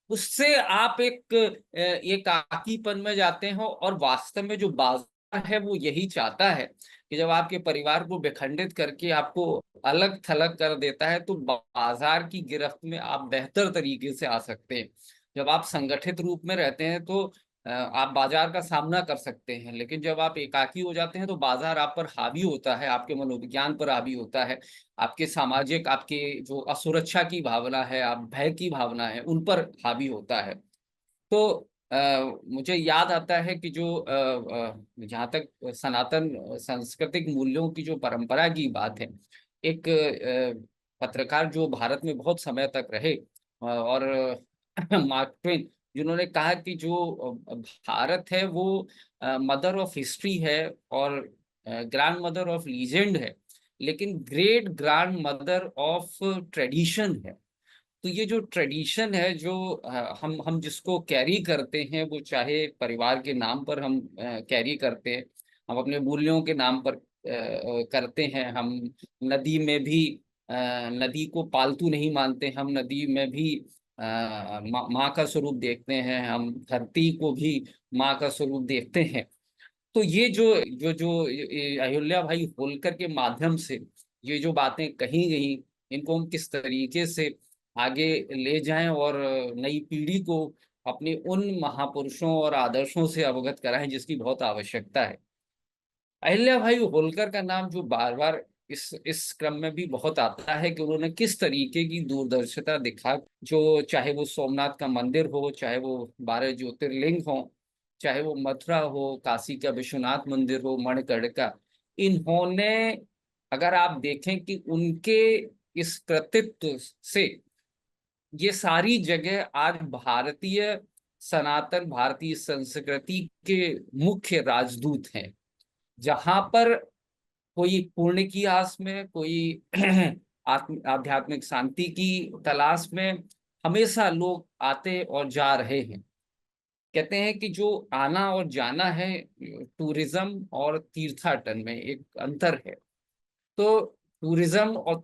उससे आप एक एकाकीपन में जाते हो। और वास्तव में जो बाजार है वो यही चाहता है कि जब आपके परिवार को विखंडित करके आपको अलग थलग कर देता है तो बाजार की गिरफ्त में आप बेहतर तरीके से आ सकते हैं। जब आप संगठित रूप में रहते हैं तो आप बाजार का सामना कर सकते हैं, लेकिन जब आप एकाकी हो जाते हैं तो बाजार आप पर हावी होता है, आपके मनोविज्ञान पर हावी होता है, आपके सामाजिक, आपके जो असुरक्षा की भावना है, आप भय की भावना है, उन पर हावी होता है। तो मुझे याद आता है कि जो जहाँ तक सनातन सांस्कृतिक मूल्यों की जो परंपरा की बात है, एक पत्रकार जो भारत में बहुत समय तक रहे, और मार्क ट्वेन, जिन्होंने कहा कि जो भारत है वो मदर ऑफ हिस्ट्री है और ग्रैंड मदर ऑफ लीजेंड है, लेकिन great grand mother of tradition है। तो ये जो ट्रेडिशन है, जो हम जिसको कैरी करते हैं, वो चाहे परिवार के नाम पर हम कैरी करते हैं, हम अपने मूल्यों के नाम पर करते हैं, हम नदी में भी नदी को पालतू नहीं मानते, हम नदी में भी माँ का स्वरूप देखते हैं, हम धरती को भी माँ का स्वरूप देखते हैं। तो ये जो जो जो अहिल्या भाई होलकर के माध्यम से ये जो बातें कही गई, इनको हम किस तरीके से आगे ले जाएं और नई पीढ़ी को अपने उन महापुरुषों और आदर्शों से अवगत कराएं जिसकी बहुत आवश्यकता है। अहिल्या भाई होलकर का नाम जो बार बार इस क्रम में भी बहुत आता है कि उन्होंने किस तरीके की दूरदर्शिता दिखा, जो चाहे वो सोमनाथ का मंदिर हो, चाहे वो 12 ज्योतिर्लिंग हो, चाहे वो मथुरा हो, काशी का विश्वनाथ मंदिर हो, मणिकर्णिका, इन्होंने, अगर आप देखें कि उनके इस कृतित्व से ये सारी जगह आज भारतीय सनातन भारतीय संस्कृति के मुख्य राजदूत हैं। जहां पर कोई पुण्य की आस में, कोई आध्यात्मिक शांति की तलाश में हमेशा लोग आते और जा रहे हैं। कहते हैं कि जो आना और जाना है, टूरिज्म और तीर्थाटन में एक अंतर है। तो टूरिज्म और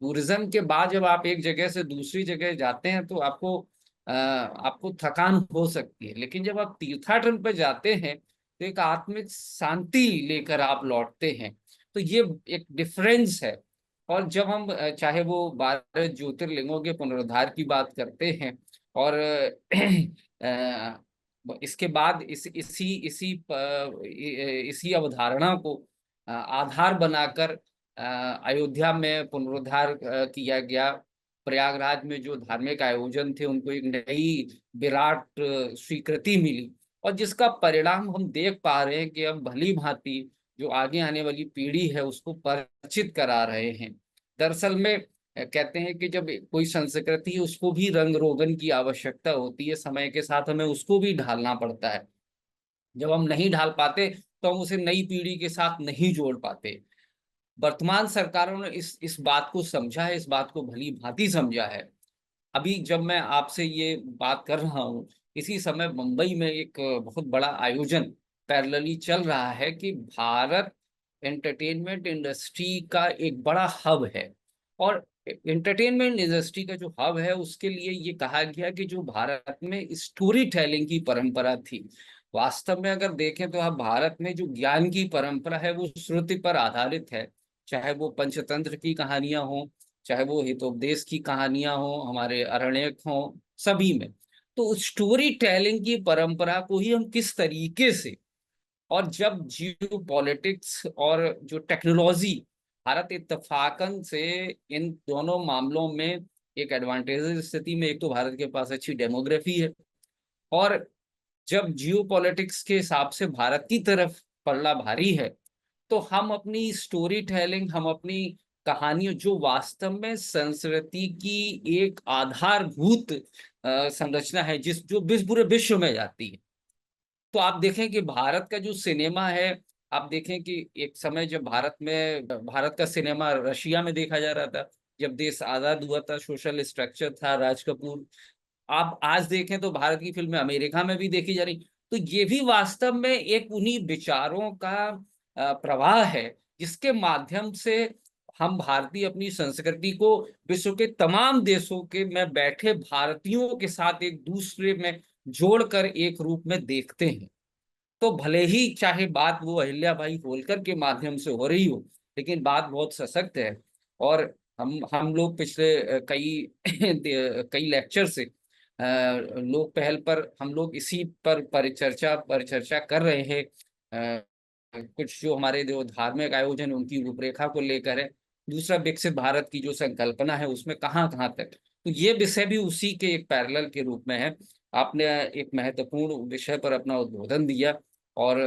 टूरिज्म के बाद जब आप एक जगह से दूसरी जगह जाते हैं तो आपको थकान हो सकती है, लेकिन जब आप तीर्थाटन पर जाते हैं तो एक आत्मिक शांति लेकर आप लौटते हैं। तो ये एक डिफरेंस है। और जब हम चाहे वो 12 ज्योतिर्लिंगों के पुनरुद्धार की बात करते हैं, और इसके बाद इसी अवधारणा को आधार बनाकर अयोध्या में पुनरुद्धार किया गया। प्रयागराज में जो धार्मिक आयोजन थे उनको एक नई विराट स्वीकृति मिली, और जिसका परिणाम हम देख पा रहे हैं कि अब भली भांति जो आगे आने वाली पीढ़ी है उसको परिचित करा रहे हैं। दरअसल में कहते हैं कि जब कोई संस्कृति है उसको भी रंग रोगन की आवश्यकता होती है, समय के साथ हमें उसको भी ढालना पड़ता है। जब हम नहीं ढाल पाते तो हम उसे नई पीढ़ी के साथ नहीं जोड़ पाते। वर्तमान सरकारों ने इस बात को समझा है, इस बात को भली भांति समझा है। अभी जब मैं आपसे ये बात कर रहा हूँ, इसी समय मुंबई में एक बहुत बड़ा आयोजन पैरेलली चल रहा है कि भारत एंटरटेनमेंट इंडस्ट्री का एक बड़ा हब है। और एंटरटेनमेंट इंडस्ट्री का जो हब है उसके लिए ये कहा गया कि जो भारत में स्टोरी टेलिंग की परंपरा थी, वास्तव में अगर देखें तो अब भारत में जो ज्ञान की परंपरा है वो श्रुति पर आधारित है। चाहे वो पंचतंत्र की कहानियां हो, चाहे वो हितोपदेश की कहानियां हो, हमारे अरण्यक हो, सभी में तो स्टोरी टेलिंग की परंपरा को ही हम किस तरीके से, और जब जियो पॉलिटिक्स और जो टेक्नोलॉजी, भारत इत्तेफाकन से इन दोनों मामलों में एक एडवांटेजेस स्थिति में, एक तो भारत के पास अच्छी डेमोग्राफी है, और जब जियो पॉलिटिक्स के हिसाब से भारत की तरफ पल्ला भारी है, तो हम अपनी स्टोरी टेलिंग, हम अपनी कहानियों जो वास्तव में संस्कृति की एक आधारभूत संरचना है जिस जो पूरे विश्व में जाती है। तो आप देखें कि भारत का जो सिनेमा है, आप देखें कि एक समय जब भारत का सिनेमा रशिया में देखा जा रहा था, जब देश आजाद हुआ था, सोशल स्ट्रक्चर था, राज कपूर। आप आज देखें तो भारत की फिल्में अमेरिका में भी देखी जा रही। तो ये भी वास्तव में एक उन्हीं विचारों का प्रवाह है जिसके माध्यम से हम भारतीय अपनी संस्कृति को विश्व के तमाम देशों के में बैठे भारतीयों के साथ एक दूसरे में जोड़कर एक रूप में देखते हैं। तो भले ही चाहे बात वो अहिल्या भाई होलकर के माध्यम से हो रही हो, लेकिन बात बहुत सशक्त है। और हम लोग पिछले कई लेक्चर से लोक पहल पर हम लोग इसी पर परिचर्चा कर रहे हैं। कुछ जो हमारे जो धार्मिक आयोजन उनकी रूपरेखा को लेकर है, दूसरा विकसित भारत की जो संकल्पना है उसमें कहाँ कहाँ तक, तो ये विषय भी उसी के एक पैरेलल के रूप में है। आपने एक महत्वपूर्ण विषय पर अपना उद्बोधन दिया और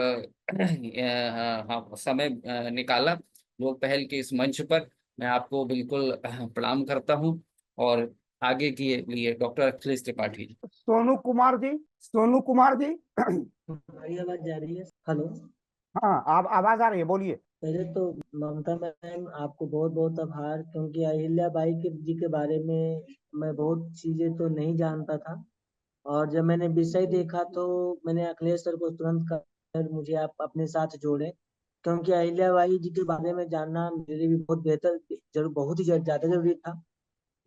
हाँ, समय निकाला लोक पहल के इस मंच पर। मैं आपको बिल्कुल प्रणाम करता हूँ। और आगे के लिए डॉक्टर अखिलेश त्रिपाठी जी। सोनू कुमार जी, सोनू कुमार जी। हमारी आवाज जा रही है? हेलो। हाँ, आप आवाज आ रही है, बोलिए। पहले तो ममता मैम आपको बहुत बहुत आभार, क्योंकि अहिल्या बाई जी के बारे में मैं बहुत चीजें तो नहीं जानता था, और जब मैंने विषय देखा तो मैंने अखिलेश सर को तुरंत कर मुझे आप अपने साथ जोड़े, क्योंकि अहिल्या बाई जी के बारे में जानना मेरे लिए भी बहुत बेहतर बहुत ही ज्यादा जरूरी था।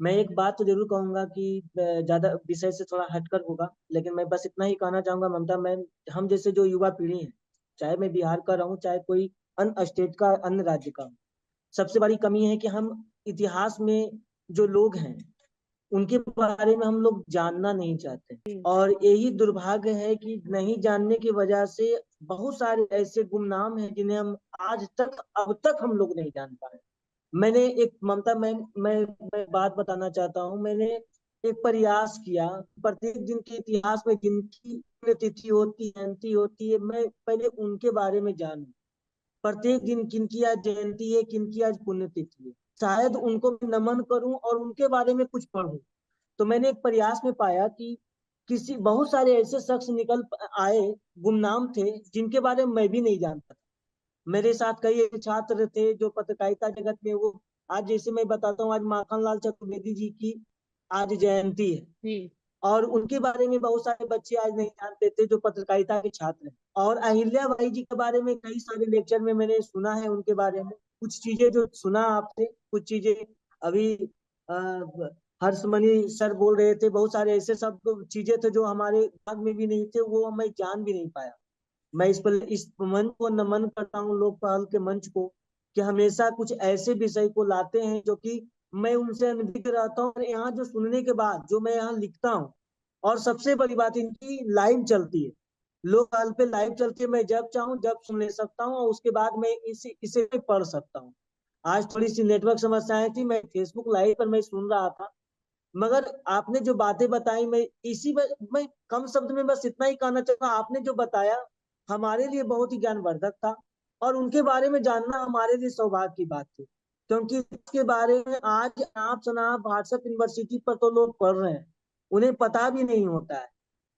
मैं एक बात तो जरूर कहूंगा कि ज्यादा विषय से थोड़ा हटकर होगा, लेकिन मैं बस इतना ही कहना चाहूंगा ममता मैम, हम जैसे जो युवा पीढ़ी है, चाहे मैं बिहार का रहूं चाहे कोई अन्य स्टेट का अन्य राज्य का, सबसे बड़ी कमी है कि हम इतिहास में जो लोग हैं उनके बारे में हम लोग जानना नहीं चाहते। और यही दुर्भाग्य है कि नहीं जानने की वजह से बहुत सारे ऐसे गुमनाम हैं जिन्हें हम आज तक अब तक हम लोग नहीं जान पाए। मैंने एक ममता मैं बात बताना चाहता हूँ। मैंने एक प्रयास किया, प्रत्येक दिन के इतिहास में जिनकी पुण्यतिथि होती है, जयंती होती है, मैं पहले उनके बारे में जानूं। प्रत्येक दिन किनकी आज जयंती है, किनकी आज पुण्यतिथि है, शायद उनको मैं नमन करूं और उनके बारे में कुछ पढ़ूं। तो मैंने एक प्रयास में पाया कि किसी बहुत सारे ऐसे शख्स निकल आए, गुमनाम थे, जिनके बारे में मैं भी नहीं जानता था। मेरे साथ कई ऐसे छात्र थे जो पत्रकारिता जगत में, वो आज जैसे मैं बताता हूँ, आज माखनलाल चतुर्वेदी जी की आज जयंती है, जी और उनके बारे में बहुत सारे बच्चे आज नहीं जानते थे जो पत्रकारिता के छात्र हैं। और अहिल्या बाई जी के बारे में कई सारे लेक्चर में मैंने सुना है उनके बारे में, कुछ चीजें जो सुना आपसे, कुछ चीजें अभी हर्षमणि सर बोल रहे थे, बहुत सारे ऐसे सब चीजें थे जो हमारे दिमाग में भी नहीं थे, वो मैं जान भी नहीं पाया। मैं इस मंच को नमन करता हूँ, लोक पहल के मंच को, कि हमेशा कुछ ऐसे विषय को लाते हैं जो कि मैं उनसे अनभिज्ञ रहता हूँ। और यहाँ जो सुनने के बाद जो मैं यहाँ लिखता हूँ, और सबसे बड़ी बात इनकी लाइव चलती है, लोक पहल पे लाइव चलती है, मैं जब चाहूँ जब सुन ले सकता हूँ, और उसके बाद मैं इसे पढ़ सकता हूँ। आज थोड़ी सी नेटवर्क समस्याएं थी, मैं फेसबुक लाइव पर मैं सुन रहा था, मगर आपने जो बातें बताई, मैं कम शब्द में बस इतना ही कहना चाहूंगा, आपने जो बताया हमारे लिए बहुत ही ज्ञानवर्धक था, और उनके बारे में जानना हमारे लिए सौभाग्य की बात थी, क्योंकि इसके बारे में आज आप शनाप व्हाट्सएप यूनिवर्सिटी पर तो लोग पढ़ रहे हैं, उन्हें पता भी नहीं होता है।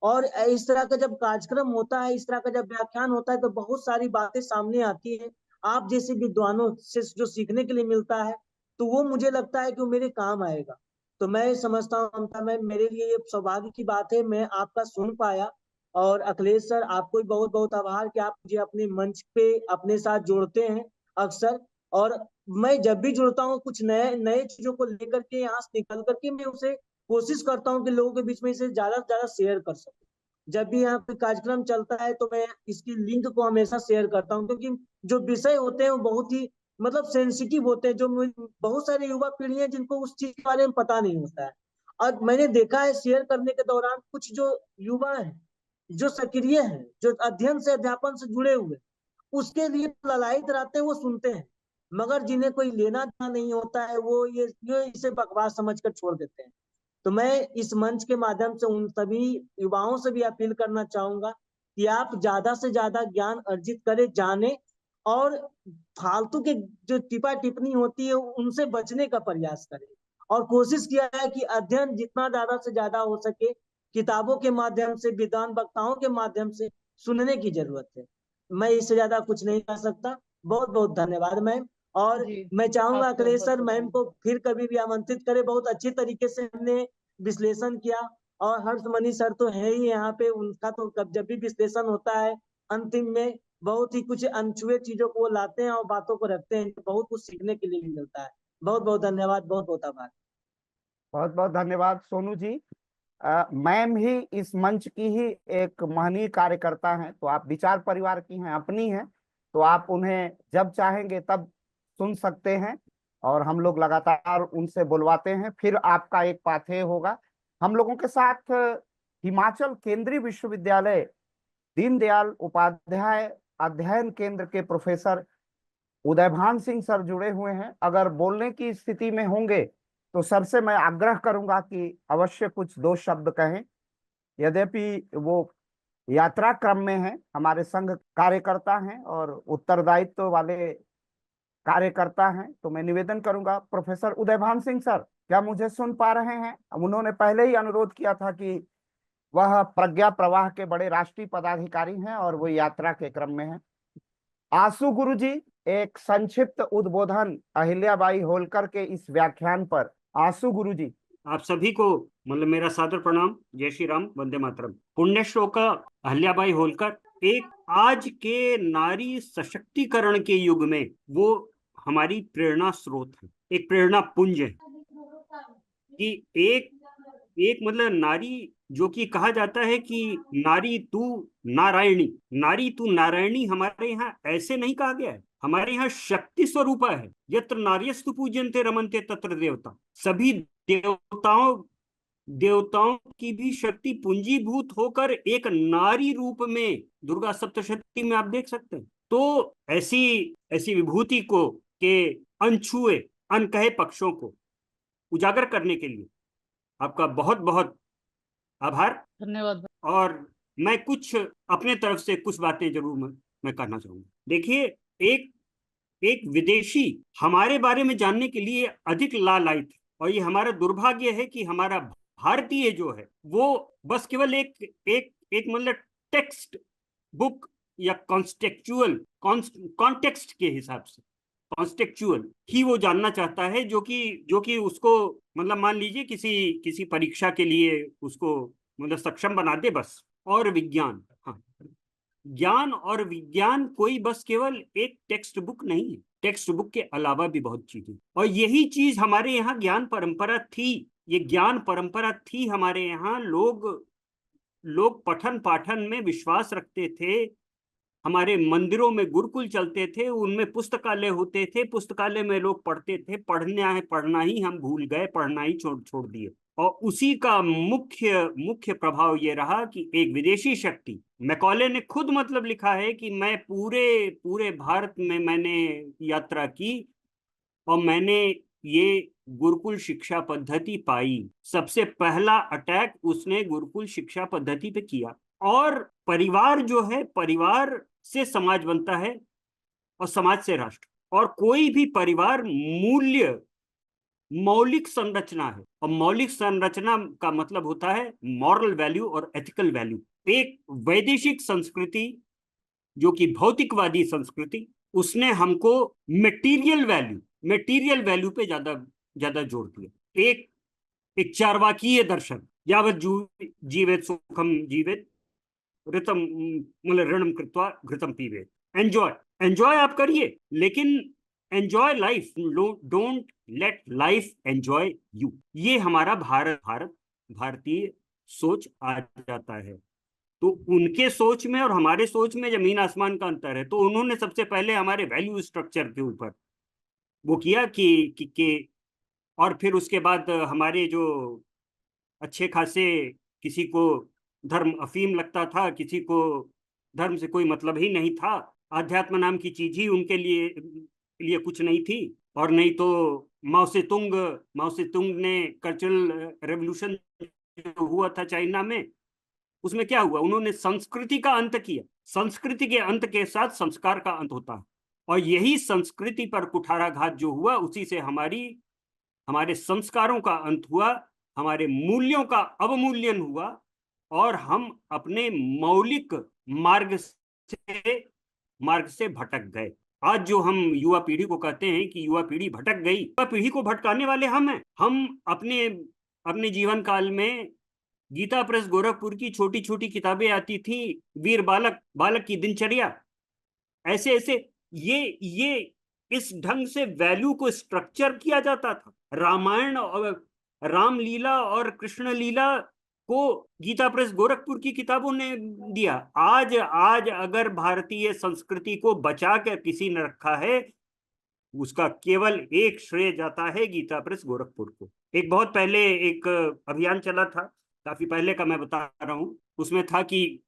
और इस तरह का जब कार्यक्रम होता है, इस तरह का जब व्याख्यान होता है, तो बहुत सारी बातें सामने आती है, आप जैसे विद्वानों से जो सीखने के लिए मिलता है, तो वो मुझे लगता है कि वो मेरे काम आएगा। तो मैं समझता हूँ ममता मैम, मेरे लिए ये सौभाग्य की बात है, मैं आपका सुन पाया। और अखिलेश सर, आपको भी बहुत बहुत आभार कि आप मुझे अपने मंच पे अपने साथ जोड़ते हैं अक्सर। और मैं जब भी जुड़ता हूँ कुछ नए नए चीजों को लेकर के, यहाँ से निकल करके मैं उसे कोशिश करता हूँ कि लोगों के बीच में इसे ज्यादा से ज्यादा शेयर कर सकूं। जब भी यहाँ पे कार्यक्रम चलता है तो मैं इसकी लिंक को हमेशा शेयर करता हूँ, क्योंकि जो विषय होते हैं वो बहुत ही मतलब सेंसिटिव होते हैं, जो बहुत सारे युवा पीढ़ी है जिनको उस चीज के बारे में पता नहीं होता है। और मैंने देखा है शेयर करने के दौरान कुछ जो युवा है, जो सक्रिय है, जो अध्ययन से अध्यापन से जुड़े हुए, उसके लिए ललायत रहते हैं, वो सुनते हैं, मगर जिन्हें कोई लेना देना नहीं होता है, वो ये इसे बकवास समझकर छोड़ देते हैं। तो मैं इस मंच के माध्यम से उन सभी युवाओं से भी अपील करना चाहूंगा कि आप ज्यादा से ज्यादा ज्ञान अर्जित करें, जाने, और फालतू के जो टिपा टिप्पणी होती है उनसे बचने का प्रयास करें। और कोशिश किया है कि अध्ययन जितना ज्यादा से ज्यादा हो सके, किताबों के माध्यम से, विद्वान वक्ताओं के माध्यम से सुनने की जरूरत है। मैं इससे ज्यादा कुछ नहीं कर सकता। बहुत बहुत धन्यवाद मैम। और जी मैं चाहूंगा आपका अखिलेश बहुत सर बहुत मैम को फिर कभी भी आमंत्रित करें, बहुत अच्छी तरीके से हमने विश्लेषण किया। और हर्षमणि सर तो है ही यहाँ पे, उनका तो जब भी विश्लेषण होता है अंतिम में बहुत ही कुछ अनछुए चीजों को वो लाते हैं और बातों को रखते हैं, बहुत कुछ सीखने के लिए भी मिलता है। बहुत बहुत धन्यवाद, बहुत बहुत आभार। बहुत बहुत धन्यवाद सोनू जी। मैम ही इस मंच की ही एक महनीय कार्यकर्ता हैं, तो आप विचार परिवार की हैं, अपनी हैं, तो आप उन्हें जब चाहेंगे तब सुन सकते हैं। और हम लोग लगातार उनसे बुलवाते हैं, फिर आपका एक पाथेय होगा। हम लोगों के साथ हिमाचल केंद्रीय विश्वविद्यालय दीनदयाल उपाध्याय अध्ययन केंद्र के प्रोफेसर उदयभान सिंह सर जुड़े हुए हैं। अगर बोलने की स्थिति में होंगे तो सर से मैं आग्रह करूंगा कि अवश्य कुछ दो शब्द कहें। यद्यपि वो यात्रा क्रम में हैं, हमारे संघ कार्यकर्ता हैं और उत्तरदायित्व वाले कार्यकर्ता हैं, तो मैं निवेदन करूंगा। प्रोफेसर उदयभान सिंह सर, क्या मुझे सुन पा रहे हैं? उन्होंने पहले ही अनुरोध किया था कि वह प्रज्ञा प्रवाह के बड़े राष्ट्रीय पदाधिकारी हैं और वो यात्रा के क्रम में हैं। आशु गुरु जी, एक संक्षिप्त उद्बोधन अहिल्याबाई होलकर के इस व्याख्यान पर। आशु गुरु जी। आप सभी को मतलब मेरा सादर प्रणाम। जय श्री राम, वंदे मातरम। पुण्य श्लोका अहिल्याबाई होलकर एक आज के नारी सशक्तिकरण के युग में वो हमारी प्रेरणा स्रोत है, एक प्रेरणा पुंज है कि एक मतलब नारी, जो कि कहा जाता है कि नारी तू नारायणी, नारी तू नारायणी हमारे यहाँ ऐसे नहीं कहा गया है, हमारे यहाँ शक्ति स्वरूपा है। यत्र नार्यस्तु पूज्यन्ते रमन्ते तत्र देवता। सभी देवताओं देवताओं की भी शक्ति पूंजीभूत होकर एक नारी रूप में दुर्गा सप्तशती में आप देख सकते हैं। तो ऐसी ऐसी विभूति को के अनछुए अनकहे पक्षों को उजागर करने के लिए आपका बहुत बहुत आभार। धन्यवाद। और मैं कुछ अपने तरफ से कुछ बातें जरूर मैं कहना चाहूंगा। देखिए, एक एक विदेशी हमारे बारे में जानने के लिए अधिक लालायित, और ये हमारा दुर्भाग्य है कि हमारा भारतीय जो है वो बस केवल एक एक एक मतलब टेक्स्ट बुक या कॉन्टेक्स्ट के हिसाब से कॉन्टेक्चुअल ही वो जानना चाहता है, जो कि उसको मतलब मान लीजिए किसी परीक्षा के लिए उसको मतलब सक्षम बना दे बस। और विज्ञान, हाँ, ज्ञान और विज्ञान कोई बस केवल एक टेक्स्ट बुक नहीं है, टेक्स्ट बुक के अलावा भी बहुत चीजें, और यही चीज हमारे यहाँ ज्ञान परंपरा थी। ये ज्ञान परंपरा थी हमारे यहाँ। लोग पठन पाठन में विश्वास रखते थे। हमारे मंदिरों में गुरुकुल चलते थे, उनमें पुस्तकालय होते थे, पुस्तकालय में लोग पढ़ते थे। पढ़ना ही हम भूल गए, पढ़ना ही छोड़ दिए। और उसी का मुख्य प्रभाव ये रहा कि एक विदेशी शक्ति, मैकॉले ने खुद मतलब लिखा है कि मैं पूरे भारत में मैंने यात्रा की और मैंने ये गुरुकुल शिक्षा पद्धति पाई। सबसे पहला अटैक उसने गुरुकुल शिक्षा पद्धति पे किया। और परिवार जो है, परिवार से समाज बनता है और समाज से राष्ट्र। और कोई भी परिवार मौलिक संरचना है, और मौलिक संरचना का मतलब होता है मॉरल वैल्यू और एथिकल वैल्यू। एक वैदेशिक संस्कृति जो कि भौतिकवादी संस्कृति, उसने हमको मेटीरियल वैल्यू पे ज्यादा जोर दिया। एक चार्वाकीय दर्शन, यावत जीवेत सुखम जीवेत ऋतम मतलब ऋणम कृत्वा घृतम पीवेत। एंजॉय आप करिए, लेकिन enjoy life, don't let life enjoy you. ये हमारा भारतीय सोच आ जाता है। तो उनके सोच में और हमारे सोच में जमीन आसमान का अंतर है। तो उन्होंने सबसे पहले हमारे वैल्यू स्ट्रक्चर के ऊपर वो किया कि और फिर उसके बाद हमारे जो अच्छे खासे, किसी को धर्म अफीम लगता था, किसी को धर्म से कोई मतलब ही नहीं था, आध्यात्म नाम की चीज ही उनके लिए कुछ नहीं थी। और नहीं तो माओ से तुंग ने कल्चरल रेवोल्यूशन जो हुआ था चाइना में, उसमें क्या हुआ, उन्होंने संस्कृति का अंत किया। संस्कृति के अंत के साथ संस्कार का अंत होता है, और यही संस्कृति पर कुठाराघात जो हुआ, उसी से हमारे संस्कारों का अंत हुआ, हमारे मूल्यों का अवमूल्यन हुआ, और हम अपने मौलिक मार्ग से भटक गए। आज जो हम युवा पीढ़ी को कहते हैं कि युवा पीढ़ी भटक गई, युवा पीढ़ी को भटकाने वाले हम हैं। हम अपने जीवन काल में गीता प्रेस गोरखपुर की छोटी छोटी किताबें आती थी, वीर बालक की दिनचर्या, ऐसे ऐसे ये इस ढंग से वैल्यू को स्ट्रक्चर किया जाता था। रामायण और रामलीला और कृष्ण लीला को गीता प्रेस गोरखपुर की किताबों ने दिया। आज अगर भारतीय संस्कृति को बचा कर किसी ने रखा है, उसका केवल एक श्रेय जाता है गीता प्रेस गोरखपुर को। एक बहुत पहले एक अभियान चला था, काफी पहले का मैं बता रहा हूं, उसमें था कि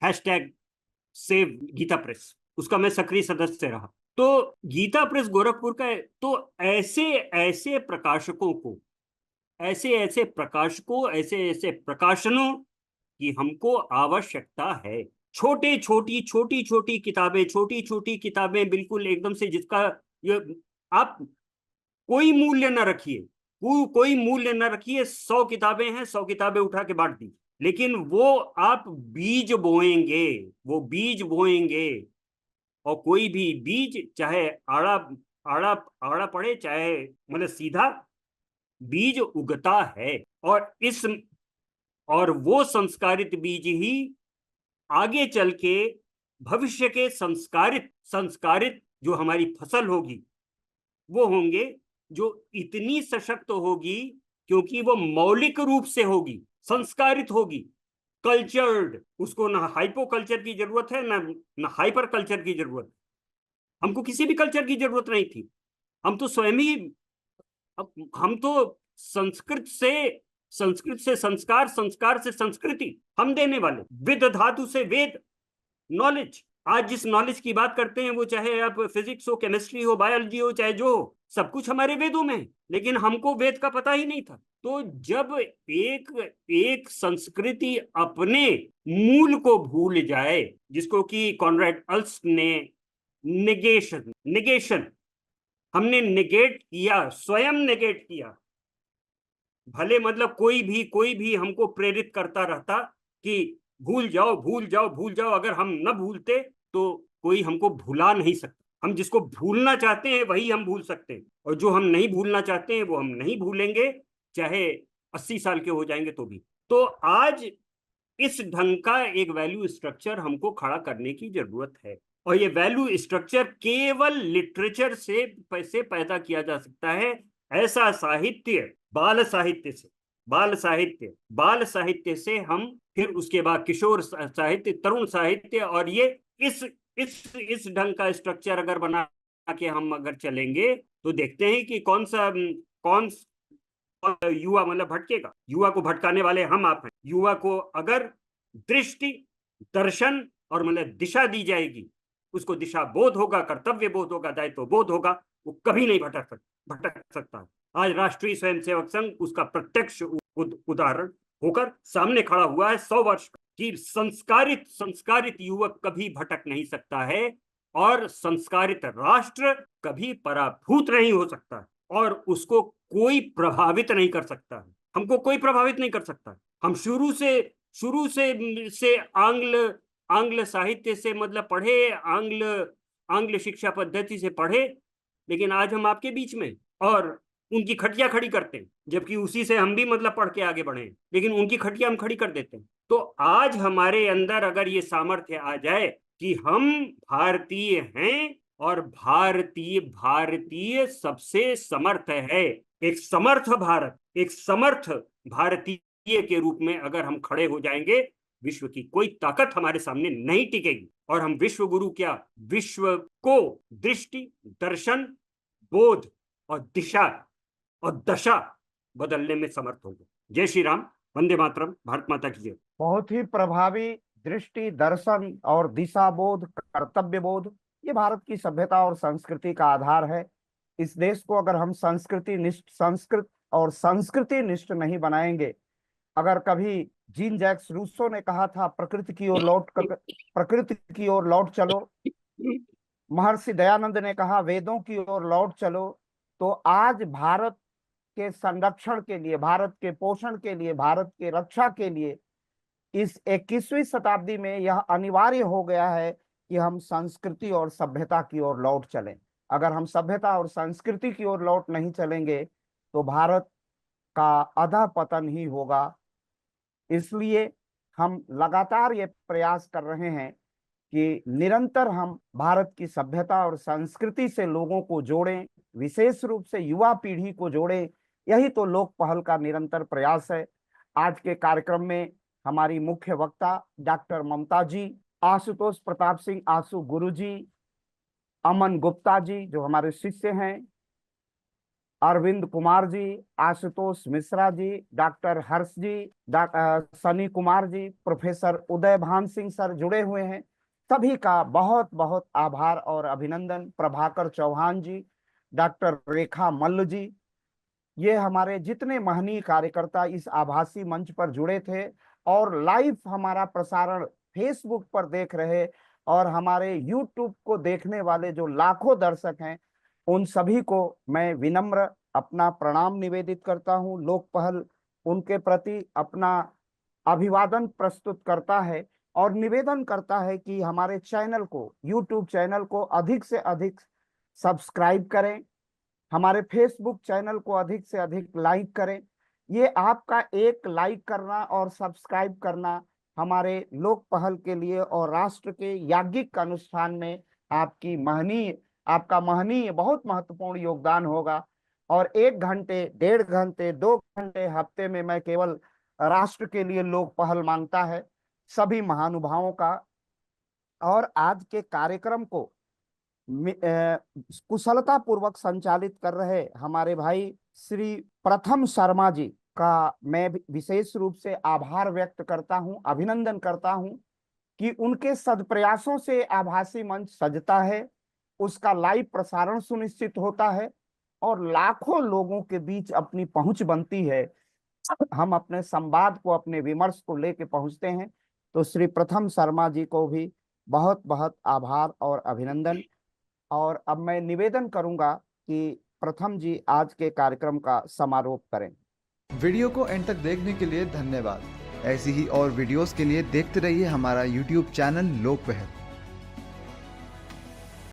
#सेव गीता प्रेस, उसका मैं सक्रिय सदस्य रहा। तो गीता प्रेस गोरखपुर का, तो ऐसे प्रकाशनों की हमको आवश्यकता है। छोटी छोटी किताबें बिल्कुल एकदम से, जिसका आप कोई मूल्य न रखिए, कोई मूल्य न रखिए। 100 किताबें हैं, 100 किताबें उठा के बांट दी, लेकिन वो आप बीज बोएंगे, और कोई भी बीज, चाहे आड़ा पड़े, चाहे मतलब सीधा, बीज उगता है। और वो संस्कारित बीज ही आगे चल के भविष्य के संस्कारित जो हमारी फसल होगी, वो होंगे जो इतनी सशक्त होगी, क्योंकि वो मौलिक रूप से होगी, संस्कारित होगी, कल्चर्ड। उसको ना हाइपो कल्चर की जरूरत है, ना हाइपर कल्चर की जरूरत। हमको किसी भी कल्चर की जरूरत नहीं थी। हम तो स्वयं ही, हम तो संस्कृत से संस्कृत से संस्कार, संस्कार से संस्कृति हम देने वाले, विद धातु से वेद, नॉलेज। आज जिस नॉलेज की बात करते हैं वो चाहे आप फिजिक्स हो, केमिस्ट्री हो, बायोलॉजी हो, चाहे जो हो, सब कुछ हमारे वेदों में है, लेकिन हमको वेद का पता ही नहीं था। तो जब एक एक संस्कृति अपने मूल को भूल जाए, जिसको कि कॉनराड अल्स ने निगेशन हमने निगेट किया, स्वयं निगेट किया। भले मतलब कोई भी हमको प्रेरित करता रहता कि भूल जाओ भूल जाओ भूल जाओ, अगर हम न भूलते तो कोई हमको भुला नहीं सकता। हम जिसको भूलना चाहते हैं वही हम भूल सकते हैं, और जो हम नहीं भूलना चाहते हैं वो हम नहीं भूलेंगे, चाहे 80 साल के हो जाएंगे तो भी। तो आज इस ढंग का एक वैल्यू स्ट्रक्चर हमको खड़ा करने की जरूरत है, और ये वैल्यू स्ट्रक्चर केवल लिटरेचर से पैदा किया जा सकता है। ऐसा साहित्य, बाल साहित्य से हम फिर उसके बाद किशोर साहित्य, तरुण साहित्य, और ये इस ढंग का स्ट्रक्चर अगर बना के हम अगर चलेंगे तो देखते हैं कि कौन युवा मतलब भटकेगा। युवा को भटकाने वाले हम आप हैं। युवा को अगर दृष्टि, दर्शन और मतलब दिशा दी जाएगी, उसको दिशा बोध होगा, कर्तव्य बोध होगा, दायित्व बोध होगा, वो कभी नहीं भटक सकता। आज राष्ट्रीय स्वयंसेवक संघ उसका प्रत्यक्ष उदाहरण होकर सामने खड़ा हुआ है 100 वर्ष कि संस्कारित युवक कभी भटक नहीं सकता है, और संस्कारित राष्ट्र कभी पराभूत नहीं हो सकता, और उसको कोई प्रभावित नहीं कर सकता। हमको कोई प्रभावित नहीं कर सकता। हम शुरू से आंग्ल साहित्य से मतलब पढ़े, आंग्ल शिक्षा पद्धति से पढ़े, लेकिन आज हम आपके बीच में और उनकी खटिया खड़ी करते हैं, जबकि उसी से हम भी मतलब पढ़ के आगे बढ़े, लेकिन उनकी खटिया हम खड़ी कर देते हैं। तो आज हमारे अंदर अगर ये सामर्थ्य आ जाए कि हम भारतीय हैं, और भारतीय सबसे समर्थ है, एक समर्थ भारतीय के रूप में अगर हम खड़े हो जाएंगे, विश्व की कोई ताकत हमारे सामने नहीं टिकेगी, और हम विश्व गुरु क्या, विश्व को दृष्टि, दर्शन, बोध और दिशा और दशा बदलने में समर्थ होंगे। जय श्री राम, वंदे मातरम, भारत माता की जय। बहुत ही प्रभावी दृष्टि, दर्शन और दिशा बोध, कर्तव्य बोध, ये भारत की सभ्यता और संस्कृति का आधार है। इस देश को अगर हम संस्कृति निष्ठ नहीं बनाएंगे, अगर कभी जीन जैक्स रूसो ने कहा था प्रकृति की ओर लौट चलो, महर्षि दयानंद ने कहा वेदों की ओर लौट चलो, तो आज भारत के संरक्षण के लिए, भारत के पोषण के लिए, भारत के रक्षा के लिए इस 21वीं शताब्दी में यह अनिवार्य हो गया है कि हम संस्कृति और सभ्यता की ओर लौट चलें। अगर हम सभ्यता और संस्कृति की ओर लौट नहीं चलेंगे तो भारत का अधःपतन ही होगा। इसलिए हम लगातार ये प्रयास कर रहे हैं कि निरंतर हम भारत की सभ्यता और संस्कृति से लोगों को जोड़ें, विशेष रूप से युवा पीढ़ी को जोड़ें। यही तो लोक पहल का निरंतर प्रयास है। आज के कार्यक्रम में हमारी मुख्य वक्ता डॉक्टर ममता जी, आशुतोष प्रताप सिंह आशु गुरु जी, अमन गुप्ता जी जो हमारे शिष्य हैं, अरविंद कुमार जी, आशुतोष मिश्रा जी, डॉक्टर हर्ष जी, सनी कुमार जी, प्रोफेसर उदय भान सिंह सर जुड़े हुए हैं। सभी का बहुत बहुत आभार और अभिनंदन। प्रभाकर चौहान जी, डॉक्टर रेखा मल्ल जी, ये हमारे जितने महनीय कार्यकर्ता इस आभासी मंच पर जुड़े थे और लाइव हमारा प्रसारण फेसबुक पर देख रहे, और हमारे यूट्यूब को देखने वाले जो लाखों दर्शक हैं, उन सभी को मैं विनम्र अपना प्रणाम निवेदित करता हूं। लोक पहल उनके प्रति अपना अभिवादन प्रस्तुत करता है और निवेदन करता है कि हमारे चैनल को, यूट्यूब चैनल को अधिक से अधिक सब्सक्राइब करें, हमारे फेसबुक चैनल को अधिक से अधिक लाइक करें। ये आपका एक लाइक करना और सब्सक्राइब करना हमारे लोक पहल के लिए और राष्ट्र के याज्ञिक अनुष्ठान में आपका महनीय बहुत महत्वपूर्ण योगदान होगा। और 1 घंटे, 1.5 घंटे, 2 घंटे हफ्ते में मैं केवल राष्ट्र के लिए लोक पहल मांगता है सभी महानुभावों का। और आज के कार्यक्रम को कुशलता पूर्वक संचालित कर रहे हमारे भाई श्री प्रथम शर्मा जी, का मैं विशेष रूप से आभार व्यक्त करता हूं, अभिनंदन करता हूं कि उनके सदप्रयासों से आभासी मंच सजता है, उसका लाइव प्रसारण सुनिश्चित होता है और लाखों लोगों के बीच अपनी पहुंच बनती है। हम अपने संवाद को, अपने विमर्श को लेके पहुंचते हैं। तो श्री प्रथम शर्मा जी को भी बहुत बहुत आभार और अभिनंदन। और अब मैं निवेदन करूंगा कि प्रथम जी आज के कार्यक्रम का समारोप करें। वीडियो को एंड तक देखने के लिए धन्यवाद। ऐसी ही और वीडियोस के लिए देखते रहिए हमारा YouTube चैनल लोक पहल।